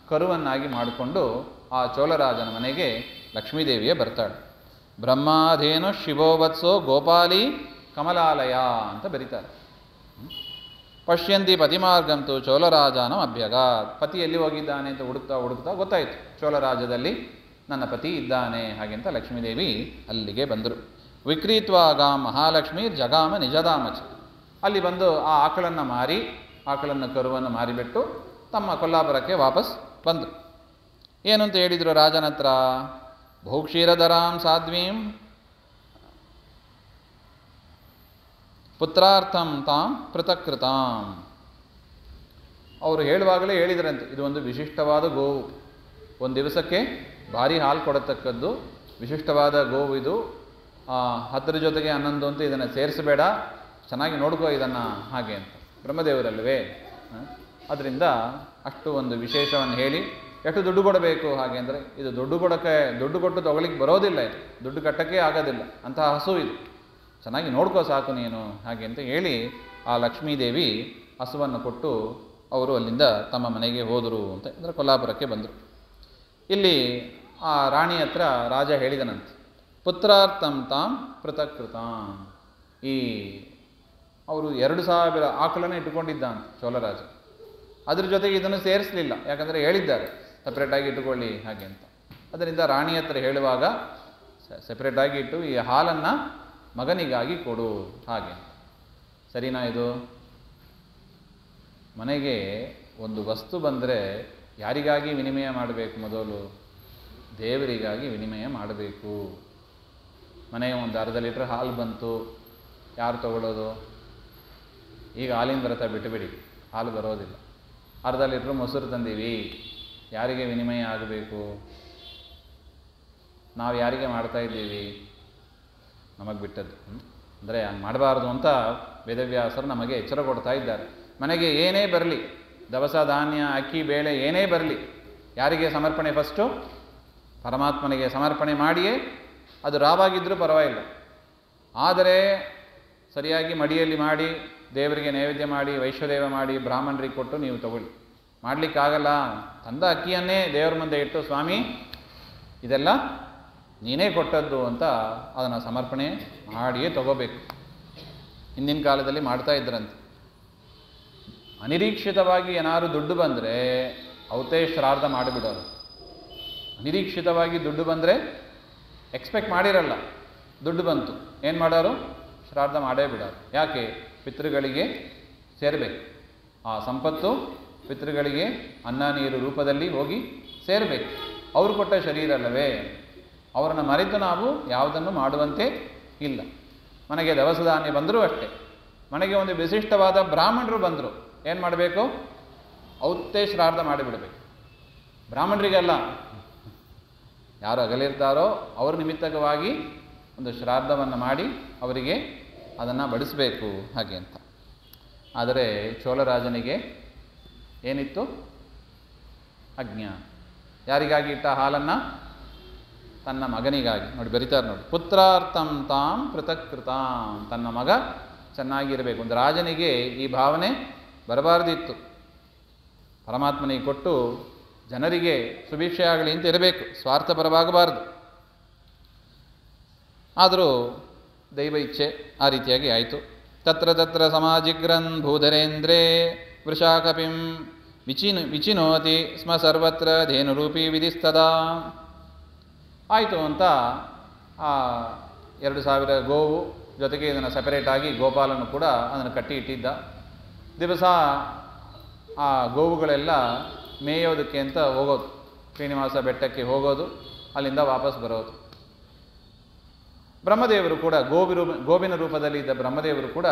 ಕರುವನ್ನಾಗಿ ಮಾಡಿಕೊಂಡು ಆ ಚೋಳರಾಜನ ಮನೆಗೆ ಲಕ್ಷ್ಮೀದೇವಿಯೇ ಬರ್ತಾಳೆ. ಬ್ರಹ್ಮಾಧೇನು ಶಿವೋವತ್ಸೋ ಗೋಪಾಲಿ ಕಮಲಾಲಯ ಅಂತ ಬರೀತಾರೆ. ಪಶ್ಯಂತಿ ಪತಿಮಾರ್ಗಂತು ಚೋಳರಾಜನ ಅಭ್ಯಗಾತ್. ಪತಿ ಎಲ್ಲಿ ಹೋಗಿದ್ದಾನೆ ಅಂತ ಹುಡುಕ್ತಾ ಗೊತ್ತಾಯಿತು, ಚೋಳರಾಜದಲ್ಲಿ ನನ್ನ ಪತಿ ಇದ್ದಾನೆ. ಹಾಗೆಂತ ಲಕ್ಷ್ಮೀದೇವಿ ಅಲ್ಲಿಗೆ ಬಂದರು. ವಿಕ್ರೀತ್ವಾಗ ಮಹಾಲಕ್ಷ್ಮಿ ಜಗಾಮ ನಿಜದಾಮಚ. ಅಲ್ಲಿ ಬಂದು ಆ ಆಕಳನ್ನು ಕರುವನ್ನು ಮಾರಿಬಿಟ್ಟು ತಮ್ಮ ಕೊಲ್ಲಾಪುರಕ್ಕೆ ವಾಪಸ್ ಬಂದರು. ಏನು ಅಂತ ಹೇಳಿದರು ರಾಜನ ಹತ್ರ? ಭೋಕ್ಷೀರಧರಾಂ ಸಾಧ್ವೀಂ ಪುತ್ರಾರ್ಥಂ ತಾಂ ಪೃಥಕ್ಕೃತಾಂ. ಅವರು ಹೇಳುವಾಗಲೇ ಹೇಳಿದ್ರಂತೆ, ಇದು ಒಂದು ವಿಶಿಷ್ಟವಾದ ಗೋವು, ಒಂದು ದಿವಸಕ್ಕೆ ಭಾರಿ ಹಾಲು ಕೊಡತಕ್ಕದ್ದು ವಿಶಿಷ್ಟವಾದ ಗೋವು ಇದು. 10 ಜೊತೆಗೆ 11 ಅಂತ ಇದನ್ನು ಸೇರಿಸಬೇಡ, ಚೆನ್ನಾಗಿ ನೋಡ್ಕೋ ಇದನ್ನು ಹಾಗೆ ಅಂತ. ಬ್ರಹ್ಮದೇವರಲ್ವೇ, ಅದರಿಂದ ಅಷ್ಟು ಒಂದು ವಿಶೇಷವನ್ನು ಹೇಳಿ ಎಷ್ಟು ದುಡ್ಡು ಕೊಡಬೇಕು ಹಾಗೆ ಅಂದರೆ, ಇದು ದುಡ್ಡು ಕೊಟ್ಟು ತಗೊಳ್ಳಿಕ್ಕೆ ಬರೋದಿಲ್ಲ, ಇದು ದುಡ್ಡು ಕಟ್ಟೋಕ್ಕೆ ಆಗೋದಿಲ್ಲ, ಅಂತಹ ಹಸು ಇದು, ಚೆನ್ನಾಗಿ ನೋಡ್ಕೋ ಸಾಕು ನೀನು ಹಾಗೆ ಅಂತ ಹೇಳಿ ಆ ಲಕ್ಷ್ಮೀದೇವಿ ಹಸುವನ್ನು ಕೊಟ್ಟು ಅವರು ಅಲ್ಲಿಂದ ತಮ್ಮ ಮನೆಗೆ ಹೋದರು ಅಂತ ಅಂದರೆ ಕೊಲ್ಲಾಪುರಕ್ಕೆ ಬಂದರು. ಇಲ್ಲಿ ಆ ರಾಣಿ ಹತ್ರ ರಾಜ ಹೇಳಿದನಂತೆ, ಪುತ್ರಾರ್ಥಂ ತಾಂ ಪೃಥಕ್ಕೃತಾಂ. ಅವರು 2000 ಆಕಳನ್ನು ಇಟ್ಟುಕೊಂಡಿದ್ದ ಅಂತ ಚೋಳರಾಜ. ಅದ್ರ ಜೊತೆಗೆ ಇದನ್ನು ಸೇರಿಸಲಿಲ್ಲ, ಯಾಕಂದರೆ ಹೇಳಿದ್ದಾರೆ ಸಪ್ರೇಟಾಗಿ ಇಟ್ಟುಕೊಳ್ಳಿ ಹಾಗೆ ಅಂತ. ಅದರಿಂದ ರಾಣಿ ಹತ್ರ ಹೇಳುವಾಗ ಸಪ್ರೇಟಾಗಿ ಇಟ್ಟು ಈ ಹಾಲನ್ನು ಮಗನಿಗಾಗಿ ಕೊಡು ಹಾಗೆ. ಸರಿನಾ? ಇದು ಮನೆಗೆ ಒಂದು ವಸ್ತು ಬಂದರೆ ಯಾರಿಗಾಗಿ ವಿನಿಮಯ ಮಾಡಬೇಕು? ಮೊದಲು ದೇವರಿಗಾಗಿ ವಿನಿಮಯ ಮಾಡಬೇಕು. ಮನೆಗೆ ಒಂದು ಅರ್ಧ ಲೀಟ್ರ್ ಹಾಲು ಬಂತು, ಯಾರು ತಗೊಳ್ಳೋದು? ಈಗ ಹಾಲಿನ ವ್ರತ ಬಿಟ್ಟುಬಿಡಿ, ಹಾಲು ಬರೋದಿಲ್ಲ. ಅರ್ಧ ಲೀಟ್ರ್ ಮೊಸರು ತಂದೀವಿ, ಯಾರಿಗೆ ವಿನಿಮಯ ಆಗಬೇಕು? ನಾವು ಯಾರಿಗೆ ಮಾಡ್ತಾ ಇದ್ದೀವಿ? ನಮಗೆ ಬಿಟ್ಟದ್ದು. ಅಂದರೆ ಹಂಗೆ ಮಾಡಬಾರ್ದು ಅಂತ ವೇದವ್ಯಾಸರು ನಮಗೆ ಎಚ್ಚರ ಕೊಡ್ತಾ ಇದ್ದಾರೆ. ಮನೆಗೆ ಏನೇ ಬರಲಿ, ದವಸ ಧಾನ್ಯ, ಅಕ್ಕಿ, ಬೇಳೆ ಏನೇ ಬರಲಿ, ಯಾರಿಗೆ ಸಮರ್ಪಣೆ? ಫಸ್ಟು ಪರಮಾತ್ಮನಿಗೆ ಸಮರ್ಪಣೆ ಮಾಡಿಯೇ. ಅದು ರಾವಾಗಿದ್ದರೂ ಪರವಾಗಿಲ್ಲ, ಆದರೆ ಸರಿಯಾಗಿ ಮಡಿಯಲ್ಲಿ ಮಾಡಿ, ದೇವರಿಗೆ ನೈವೇದ್ಯ ಮಾಡಿ, ವೈಶ್ವದೇವ ಮಾಡಿ, ಬ್ರಾಹ್ಮಣರಿಗೆ ಕೊಟ್ಟು ನೀವು ತಗೊಳ್ಳಿ. ಮಾಡಲಿಕ್ಕಾಗಲ್ಲ, ತಂದ ಅಕ್ಕಿಯನ್ನೇ ದೇವರ ಮುಂದೆ ಇಟ್ಟು, ಸ್ವಾಮಿ ಇದೆಲ್ಲ ನೀನೇ ಕೊಟ್ಟದ್ದು ಅಂತ ಅದನ್ನು ಸಮರ್ಪಣೆ ಮಾಡಿಯೇ ತಗೋಬೇಕು. ಹಿಂದಿನ ಕಾಲದಲ್ಲಿ ಮಾಡ್ತಾ ಇದ್ರಂತೆ. ಅನಿರೀಕ್ಷಿತವಾಗಿ ಏನಾದ್ರು ದುಡ್ಡು ಬಂದರೆ ಅವತ್ತೇ ಶ್ರಾರ್ಧ ಮಾಡಿಬಿಡೋರು. ಅನಿರೀಕ್ಷಿತವಾಗಿ ದುಡ್ಡು ಬಂದರೆ, ಎಕ್ಸ್ಪೆಕ್ಟ್ ಮಾಡಿರಲ್ಲ, ದುಡ್ಡು ಬಂತು, ಏನು ಮಾಡೋರು? ಶ್ರಾರ್ಧ ಮಾಡೇ ಬಿಡೋರು. ಯಾಕೆ? ಪಿತೃಗಳಿಗೆ ಸೇರಬೇಕು. ಆ ಸಂಪತ್ತು ಪಿತೃಗಳಿಗೆ ಅನ್ನ ನೀರು ರೂಪದಲ್ಲಿ ಹೋಗಿ ಸೇರಬೇಕು. ಅವರು ಕೊಟ್ಟ ಶರೀರ ಅಲ್ಲವೇ? ಅವರನ್ನು ಮರೆತು ನಾವು ಯಾವುದನ್ನು ಮಾಡುವಂತೆ ಇಲ್ಲ. ಮನೆಗೆ ದವಸ ಧಾನ್ಯ ಬಂದರೂ ಅಷ್ಟೇ. ಮನೆಗೆ ಒಂದು ವಿಶಿಷ್ಟವಾದ ಬ್ರಾಹ್ಮಣರು ಬಂದರು, ಏನು ಮಾಡಬೇಕು? ಅವತ್ತೇ ಶ್ರಾರ್ಧ ಮಾಡಿಬಿಡಬೇಕು. ಬ್ರಾಹ್ಮಣರಿಗೆಲ್ಲ, ಯಾರು ಅಗಲಿರ್ತಾರೋ ಅವ್ರ ನಿಮಿತ್ತವಾಗಿ ಒಂದು ಶ್ರಾದ್ದವನ್ನು ಮಾಡಿ ಅವರಿಗೆ ಅದನ್ನು ಬಡಿಸಬೇಕು, ಹಾಗೆ ಅಂತ. ಆದರೆ ಚೋಳರಾಜನಿಗೆ ಏನಿತ್ತು? ಅಜ್ಞಾನ. ಯಾರಿಗಾಗಿ ಇಟ್ಟ ಹಾಲನ್ನು? ತನ್ನ ಮಗನಿಗಾಗಿ. ನೋಡಿ ಬರೀತಾರೆ ನೋಡಿ, ಪುತ್ರಾರ್ಥಂ ತಾಂ ಪೃಥಕ್ಕೃತಾಂ. ತನ್ನ ಮಗ ಚೆನ್ನಾಗಿರಬೇಕು. ಒಂದು ರಾಜನಿಗೆ ಈ ಭಾವನೆ ಬರಬಾರ್ದಿತ್ತು. ಪರಮಾತ್ಮನಿಗೆ ಕೊಟ್ಟು ಜನರಿಗೆ ಸುಭಿಕ್ಷೆ ಆಗಲಿ ಅಂತ ಇರಬೇಕು, ಸ್ವಾರ್ಥಪರವಾಗಬಾರ್ದು. ಆದರೂ ದೈವ ಇಚ್ಛೆ ಆ ರೀತಿಯಾಗಿ ಆಯಿತು. ತತ್ರ ತತ್ರ ಸಮಾಜಿಗ್ರನ್ ಭೂಧರೇಂದ್ರೇ ವೃಷಾಕಪಿಂ ವಿಚಿನೋತಿ ಸ್ಮ ಸರ್ವತ್ರ ಧೇನುರೂಪಿ ವಿಧಿಸ್ತದಾ. ಆಯಿತು ಅಂತ ಆ 2000 ಗೋವು ಜೊತೆಗೆ ಇದನ್ನು ಸೆಪರೇಟಾಗಿ ಗೋಪಾಲನು ಕೂಡ ಅದನ್ನು ಕಟ್ಟಿ ಇಟ್ಟಿದ್ದ. ದಿವಸ ಆ ಗೋವುಗಳೆಲ್ಲ ಮೇಯೋದಕ್ಕೆ ಅಂತ ಹೋಗೋದು, ಶ್ರೀನಿವಾಸ ಬೆಟ್ಟಕ್ಕೆ ಹೋಗೋದು, ಅಲ್ಲಿಂದ ವಾಪಸ್ ಬರೋದು. ಬ್ರಹ್ಮದೇವರು ಕೂಡ ಗೋವಿನ ರೂಪದಲ್ಲಿ ಇದ್ದ ಬ್ರಹ್ಮದೇವರು ಕೂಡ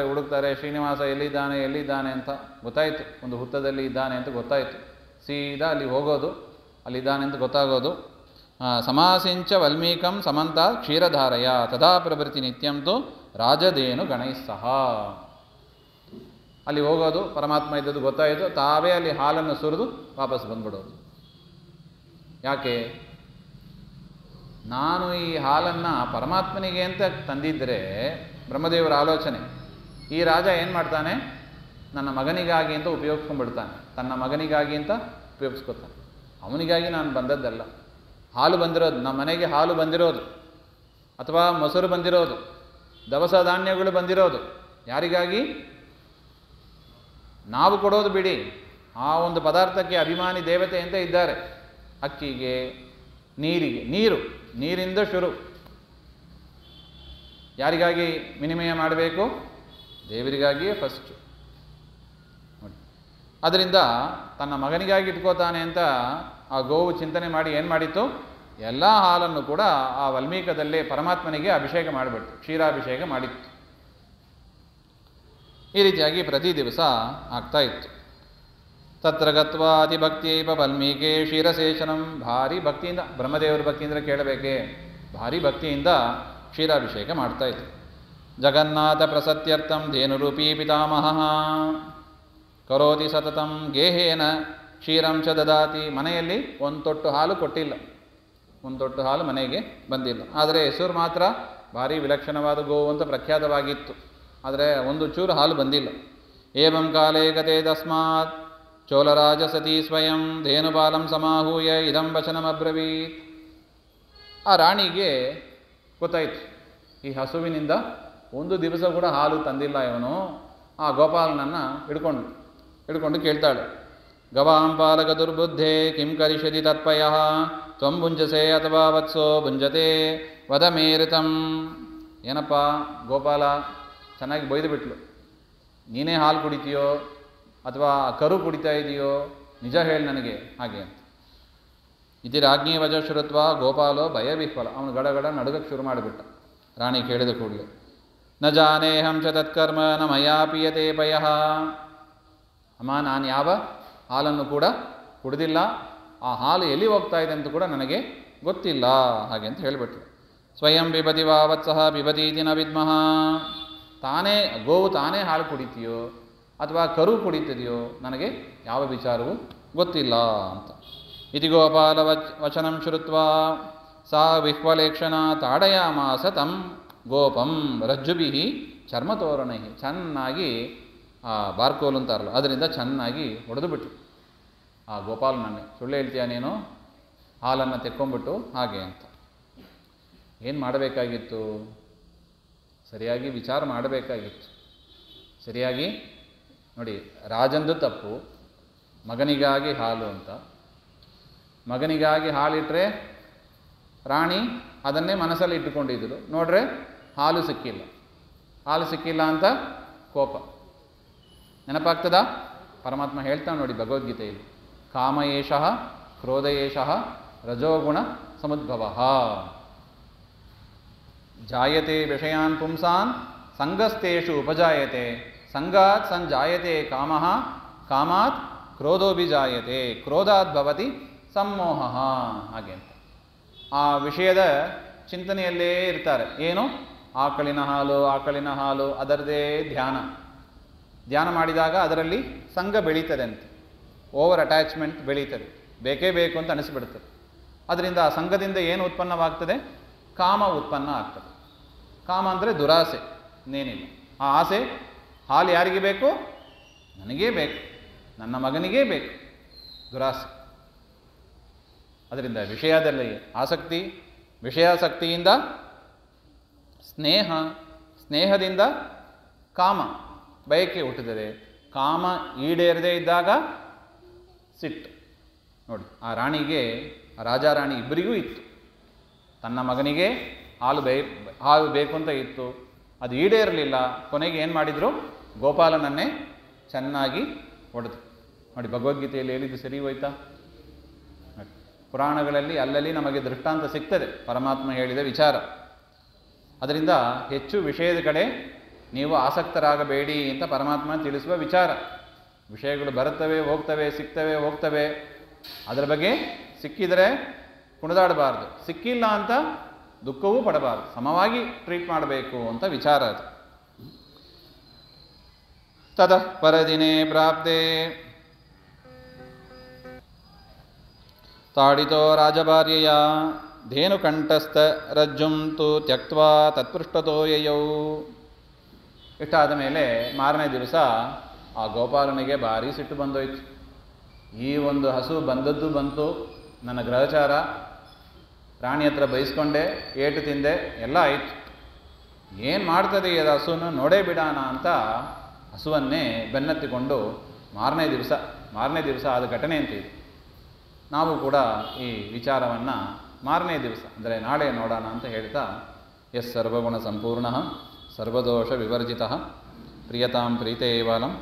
ಹುಡುಕ್ತಾರೆ, ಶ್ರೀನಿವಾಸ ಎಲ್ಲಿದ್ದಾನೆ ಅಂತ ಗೊತ್ತಾಯಿತು. ಒಂದು ಹುತ್ತದಲ್ಲಿ ಇದ್ದಾನೆ ಅಂತ ಗೊತ್ತಾಯಿತು. ಸೀದಾ ಅಲ್ಲಿ ಹೋಗೋದು, ಅಲ್ಲಿದ್ದಾನೆ ಅಂತ ಗೊತ್ತಾಗೋದು. ಸಮಾಸಿಂಚ ವಲ್ಮೀಕಂ ಸಮಂತ ಕ್ಷೀರಧಾರಯ ತದಾ ಪ್ರಭೃತಿ ನಿತ್ಯಂತು ರಾಜದೇನು ಗಣೈಸ್ಸಹ. ಅಲ್ಲಿ ಹೋಗೋದು, ಪರಮಾತ್ಮ ಇದ್ದದ್ದು ಗೊತ್ತಾಯಿತು, ತಾವೇ ಅಲ್ಲಿ ಹಾಲನ್ನು ಸುರಿದು ವಾಪಸ್ ಬಂದ್ಬಿಡೋದು. ಯಾಕೆ? ನಾನು ಈ ಹಾಲನ್ನು ಪರಮಾತ್ಮನಿಗೆ ಅಂತ ತಂದಿದ್ದರೆ, ಬ್ರಹ್ಮದೇವರ ಆಲೋಚನೆ, ಈ ರಾಜ ಏನು ಮಾಡ್ತಾನೆ? ನನ್ನ ಮಗನಿಗಾಗಿ ಅಂತ ಉಪಯೋಗಿಸ್ಕೊಂಡ್ಬಿಡ್ತಾನೆ, ತನ್ನ ಮಗನಿಗಾಗಿ ಅಂತ ಉಪಯೋಗಿಸ್ಕೊತಾನೆ. ಅವನಿಗಾಗಿ ನಾನು ಬಂದದ್ದಲ್ಲ. ಹಾಲು ಬಂದಿರೋದು, ನಮ್ಮ ಮನೆಗೆ ಹಾಲು ಬಂದಿರೋದು, ಅಥವಾ ಮೊಸರು ಬಂದಿರೋದು, ದವಸ ಧಾನ್ಯಗಳು ಬಂದಿರೋದು ಯಾರಿಗಾಗಿ? ನಾವು ಕೊಡೋದು ಬಿಡಿ, ಆ ಒಂದು ಪದಾರ್ಥಕ್ಕೆ ಅಭಿಮಾನಿ ದೇವತೆ ಅಂತ ಇದ್ದಾರೆ. ಅಕ್ಕಿಗೆ, ನೀರಿಗೆ, ನೀರಿಂದ ಶುರು. ಯಾರಿಗಾಗಿ ವಿನಿಮಯ ಮಾಡಬೇಕು? ದೇವರಿಗಾಗಿಯೇ ಫಸ್ಟ್. ನೋಡಿ, ಅದರಿಂದ ತನ್ನ ಮಗನಿಗಾಗಿ ಇಟ್ಕೋತಾನೆ ಅಂತ ಆ ಗೋವು ಚಿಂತನೆ ಮಾಡಿ ಏನು ಮಾಡಿತ್ತು? ಎಲ್ಲ ಹಾಲನ್ನು ಕೂಡ ಆ ವಲ್ಮೀಕದಲ್ಲೇ ಪರಮಾತ್ಮನಿಗೆ ಅಭಿಷೇಕ ಮಾಡಿಬಿಡ್ತು, ಕ್ಷೀರಾಭಿಷೇಕ ಮಾಡಿತ್ತು. ಈ ರೀತಿಯಾಗಿ ಪ್ರತಿ ದಿವಸ ಆಗ್ತಾ ಇತ್ತು. ತತ್ರ ಗತ್ವಾ ಅತಿಭಕ್ತಿಯೈವ ವಲ್ಮೀಕೆ ಕ್ಷೀರಸೇಚನಂ. ಭಾರಿ ಭಕ್ತಿಯಿಂದ, ಬ್ರಹ್ಮದೇವರ ಭಕ್ತಿಯಿಂದ ಕೇಳಬೇಕೆ, ಭಾರಿ ಭಕ್ತಿಯಿಂದ ಕ್ಷೀರಾಭಿಷೇಕ ಮಾಡ್ತಾ ಇತ್ತು. ಜಗನ್ನಾಥ ಪ್ರಸತ್ಯರ್ಥಂ ಧೇನುರೂಪೀ ಪಿತಾಮಹ ಕರೋತಿ ಸತತಂ ಗೇಹೇನ ಕ್ಷೀರಂಶ ದದಾತಿ. ಮನೆಯಲ್ಲಿ ಒಂದು ತೊಟ್ಟು ಹಾಲು ಕೊಟ್ಟಿಲ್ಲ, ಒಂದು ತೊಟ್ಟು ಹಾಲು ಮನೆಗೆ ಬಂದಿಲ್ಲ. ಆದರೆ ಹೆಸರು ಮಾತ್ರ ಭಾರಿ ವಿಲಕ್ಷಣವಾದ ಗೋವು ಅಂತ ಪ್ರಖ್ಯಾತವಾಗಿತ್ತು, ಆದರೆ ಒಂದು ಚೂರು ಹಾಲು ಬಂದಿಲ್ಲ. ಏವಂ ಕಾಲೇ ಗತೆ ತಸ್ಮಾತ್ ಚೋಳರಾಜ ಸತೀ ಸ್ವಯಂ ಧೇನುಪಾಲಂ ಸಮಾಹೂಯ ಇದಂ ವಚನಮಬ್ರವೀತ್. ಆ ರಾಣಿಗೆ ಗೊತ್ತಾಯಿತು, ಈ ಹಸುವಿನಿಂದ ಒಂದು ದಿವಸ ಕೂಡ ಹಾಲು ತಂದಿಲ್ಲ ಇವನು. ಆ ಗೋಪಾಲನನ್ನು ಹಿಡ್ಕೊಂಡು ಕೇಳ್ತಾಳೆ, ಗವಾಂ ಪಾಲಕ ದುರ್ಬುದ್ಧೇ ಕಿಂ ಕರಿಷ್ಯತಿ ತತ್ಪಯಃ ತ್ವಂ ಭುಂಜಸೆ ಅಥವಾ ವತ್ಸೋ ಭುಂಜತೆ ವದ ಮೇರಿತಂ. ಏನಪ್ಪ ಗೋಪಾಲ, ಚೆನ್ನಾಗಿ ಬೈದು ಬಿಟ್ಲು, ನೀನೇ ಹಾಲು ಕುಡಿತೀಯೋ ಅಥವಾ ಕರು ಕುಡಿತಾ ಇದೆಯೋ, ನಿಜ ಹೇಳಿ ನನಗೆ ಹಾಗೆ ಅಂತ. ಇತಿ ರಾಜ್ಞಿ ವಜ ಶ್ರುತ್ವ ಗೋಪಾಲೋ ಭಯವಿಹ್ವಲ. ಅವನು ಗಡಗಡ ನಡುಗಕ್ಕೆ ಶುರು ಮಾಡಿಬಿಟ್ಟ. ರಾಣಿ ಕೇಳಿದ ಕೂಡಲೇ, ನ ಜಾನೇಹಂ ಚ ತತ್ಕರ್ಮ ನ ಮಯಾ ಪೀಯತೆ ಪಯಃ. ಅಮ್ಮ, ನಾನು ಯಾವ ಹಾಲನ್ನು ಕೂಡ ಕುಡಿದಿಲ್ಲ, ಆ ಹಾಲು ಎಲ್ಲಿ ಹೋಗ್ತಾ ಇದೆ ಅಂತ ಕೂಡ ನನಗೆ ಗೊತ್ತಿಲ್ಲ ಹಾಗೆ ಅಂತ ಹೇಳಿಬಿಟ್ರು. ಸ್ವಯಂ ಬಿಬದಿ ವಾ ವತ್ಸಃ ಬಿಬದೀತಿ ನ ವಿದ್ಮಃ. ತಾನೇ ಗೋವು ತಾನೇ ಹಾಲು ಕುಡಿತೀಯೋ ಅಥವಾ ಕರು ಕುಡಿತಿದೆಯೋ ನನಗೆ ಯಾವ ವಿಚಾರವೂ ಗೊತ್ತಿಲ್ಲ ಅಂತ. ಇತಿ ಗೋಪಾಲ ವಚನಂ ಶ್ರುತ್ವಾ ಸಾ ವಿಹ್ವಲೇಕ್ಷಣ ತಾಡಯಾಮಾಸ ತಂ ಗೋಪಂ ರಜ್ಜುಭಿ ಚರ್ಮತೋರಣೈ. ಚೆನ್ನಾಗಿ ಬಾರ್ಕೋಲು ಅಂತಾರಲ್ಲ ಅದರಿಂದ ಚೆನ್ನಾಗಿ ಹೊಡೆದು ಬಿಟ್ರು ಆ ಗೋಪಾಲನನ್ನೇ. ಸುಳ್ಳು ಹೇಳ್ತೀಯ ನೀನು, ಹಾಲನ್ನು ತೆಕ್ಕೊಂಬಿಟ್ಟು ಹಾಗೆ ಅಂತ. ಏನು ಮಾಡಬೇಕಾಗಿತ್ತು? ಸರಿಯಾಗಿ ವಿಚಾರ ಮಾಡಬೇಕಾಗಿತ್ತು. ಸರಿಯಾಗಿ ನೋಡಿ, ರಾಜಂದು ತಪ್ಪು, ಮಗನಿಗಾಗಿ ಹಾಲು ಅಂತ. ಮಗನಿಗಾಗಿ ಹಾಲಿಟ್ಟರೆ ರಾಣಿ ಅದನ್ನೇ ಮನಸ್ಸಲ್ಲಿ ಇಟ್ಟುಕೊಂಡಿದ್ದರು. ನೋಡ್ರೆ ಹಾಲು ಸಿಕ್ಕಿಲ್ಲ, ಹಾಲು ಸಿಕ್ಕಿಲ್ಲ ಅಂತ ಕೋಪ. ನೆನಪಾಗ್ತದಾ? ಪರಮಾತ್ಮ ಹೇಳ್ತಾನೆ ನೋಡಿ ಭಗವದ್ಗೀತೆಯಲ್ಲಿ, ಕಾಮ ಏಷಃ ಕ್ರೋಧ ಏಷಃ ರಜೋಗುಣ ಸಮುದ್ಭವ ಜಾಯತೆ ವಿಷಯಾನ್ ಪುಂಸಾನ್ ಸಂಗಸ್ತೇಷು ಉಪಜಾಯತೆ ಸಂಗಾತ್ ಸಂಜಾಯತೆ ಕಾಮಃ ಕಾಮಾತ್ ಕ್ರೋಧೋಭಿಜಾಯತೆ ಕ್ರೋಧಾತ್ ಭವತಿ ಸಮ್ಮೋಹ. ಹಾಗೆ ಅಂತ ಆ ವಿಷಯದ ಚಿಂತನೆಯಲ್ಲೇ ಇರ್ತಾರೆ. ಏನು? ಆಕಳಿನ ಹಾಲು ಅದರದೇ ಧ್ಯಾನ ಮಾಡಿದಾಗ ಅದರಲ್ಲಿ ಸಂಘ ಬೆಳೀತದೆ ಅಂತ, ಓವರ್ ಅಟ್ಯಾಚ್ಮೆಂಟ್ ಬೆಳೀತದೆ, ಬೇಕೇ ಬೇಕು ಅಂತ ಅನಿಸ್ಬಿಡ್ತದೆ. ಅದರಿಂದ ಆ ಸಂಘದಿಂದ ಏನು ಉತ್ಪನ್ನವಾಗ್ತದೆ? ಕಾಮ ಉತ್ಪನ್ನ ಆಗ್ತದೆ. ಕಾಮ ಅಂದರೆ ದುರಾಸೆ, ಇನ್ನೇನಿಲ್ಲ. ಆ ಆಸೆ, ಹಾಲು ಯಾರಿಗೆ ಬೇಕು? ನನಗೇ ಬೇಕು, ನನ್ನ ಮಗನಿಗೇ ಬೇಕು, ದುರಾಸೆ. ಅದರಿಂದ ವಿಷಯದಲ್ಲಿ ಆಸಕ್ತಿ, ವಿಷಯಾಸಕ್ತಿಯಿಂದ ಸ್ನೇಹದಿಂದ ಕಾಮ ಬಯಕೆ ಹುಟ್ಟುತ್ತದೆ. ಕಾಮ ಈಡೇರದೇ ಇದ್ದಾಗ ಸಿಟ್ಟು. ನೋಡಿ, ಆ ರಾಣಿಗೆ, ರಾಜ ರಾಣಿ ಇಬ್ಬರಿಗೂ ಇತ್ತು. ತನ್ನ ಮಗನಿಗೆ ಹಾಲು ಬೇಕು ಅಂತ ಇತ್ತು, ಅದು ಈಡೇರಲಿಲ್ಲ. ಕೊನೆಗೆ ಏನು ಮಾಡಿದರು? ಗೋಪಾಲನನ್ನೇ ಚೆನ್ನಾಗಿ ಹೊಡೆದು. ನೋಡಿ, ಭಗವದ್ಗೀತೆಯಲ್ಲಿ ಹೇಳಿದ್ದು ಸರಿ ಹೋಯ್ತಾ? ಪುರಾಣಗಳಲ್ಲಿ ಅಲ್ಲಲ್ಲಿ ನಮಗೆ ದೃಷ್ಟಾಂತ ಸಿಗ್ತದೆ ಪರಮಾತ್ಮ ಹೇಳಿದ ವಿಚಾರ. ಅದರಿಂದ ಹೆಚ್ಚು ವಿಷಯದ ಕಡೆ ನೀವು ಆಸಕ್ತರಾಗಬೇಡಿ ಅಂತ ಪರಮಾತ್ಮ ತಿಳಿಸುವ ವಿಚಾರ. ವಿಷಯಗಳು ಬರುತ್ತವೆ ಹೋಗ್ತವೆ, ಸಿಗ್ತವೆ ಹೋಗ್ತವೆ, ಅದರ ಬಗ್ಗೆ ಸಿಕ್ಕಿದರೆ ಕುಣಿದಾಡಬಾರ್ದು, ಸಿಕ್ಕಿಲ್ಲ ಅಂತ ದುಃಖವೂ ಪಡಬಾರ್ದು, ಸಮವಾಗಿ ಟ್ರೀಟ್ ಮಾಡಬೇಕು ಅಂತ ವಿಚಾರ ಅದು. ತತಃ ಪರದಿನೇ ಪ್ರಾಪ್ತೆ ತಾಡಿತೋ ರಾಜಭಾರ್ಯೆಯ ಧೇನುಕಂಠಸ್ಥ ರಜ್ಜುಂ ತು ತ್ಯಕ್ತ್ವಾ ತತ್ಪೃಷ್ಠತೋ ಯಯೌ. ಇಷ್ಟಾದ ಮೇಲೆ ಮಾರನೇ ದಿವಸ ಆ ಗೋಪಾಲನಿಗೆ ಭಾರಿ ಸಿಟ್ಟು ಬಂದೋಯ್ತು. ಈ ಒಂದು ಹಸು ಬಂತು, ನನ್ನ ಗ್ರಹಚಾರ, ರಾಣಿ ಹತ್ರ ಬಯಸ್ಕೊಂಡೆ, ಏಟು ತಿಂದೆ, ಎಲ್ಲ ಆಯಿತು. ಏನು ಮಾಡ್ತದೆ ಅದು ಹಸುವನ್ನು ನೋಡೇ ಬಿಡೋಣ ಅಂತ ಹಸುವನ್ನೇ ಬೆನ್ನತ್ತಿಕೊಂಡು ಮಾರನೇ ದಿವಸ ಆದ ಘಟನೆ ಅಂತ ಇದೆ. ನಾವು ಕೂಡ ಈ ವಿಚಾರವನ್ನು ಮಾರನೇ ದಿವಸ ಅಂದರೆ ನಾಳೆ ನೋಡೋಣ ಅಂತ ಹೇಳ್ತಾ, ಎಸ್ ಸರ್ವಗುಣ ಸಂಪೂರ್ಣ ಸರ್ವದೋಷ ವಿವರ್ಜಿತ ಪ್ರಿಯತಾಂ ಪ್ರೀತೇವಾಲಂ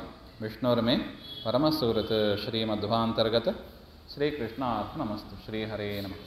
ವಿಷ್ಣುರ್ಮೇ ಪರಮಸುಹೃತ್ ಶ್ರೀಮಧ್ವಾಂತರ್ಗತ ಶ್ರೀಕೃಷ್ಣಾರ್ಪಣಮಸ್ತು. ಶ್ರೀಹರೇ ನಮಃ.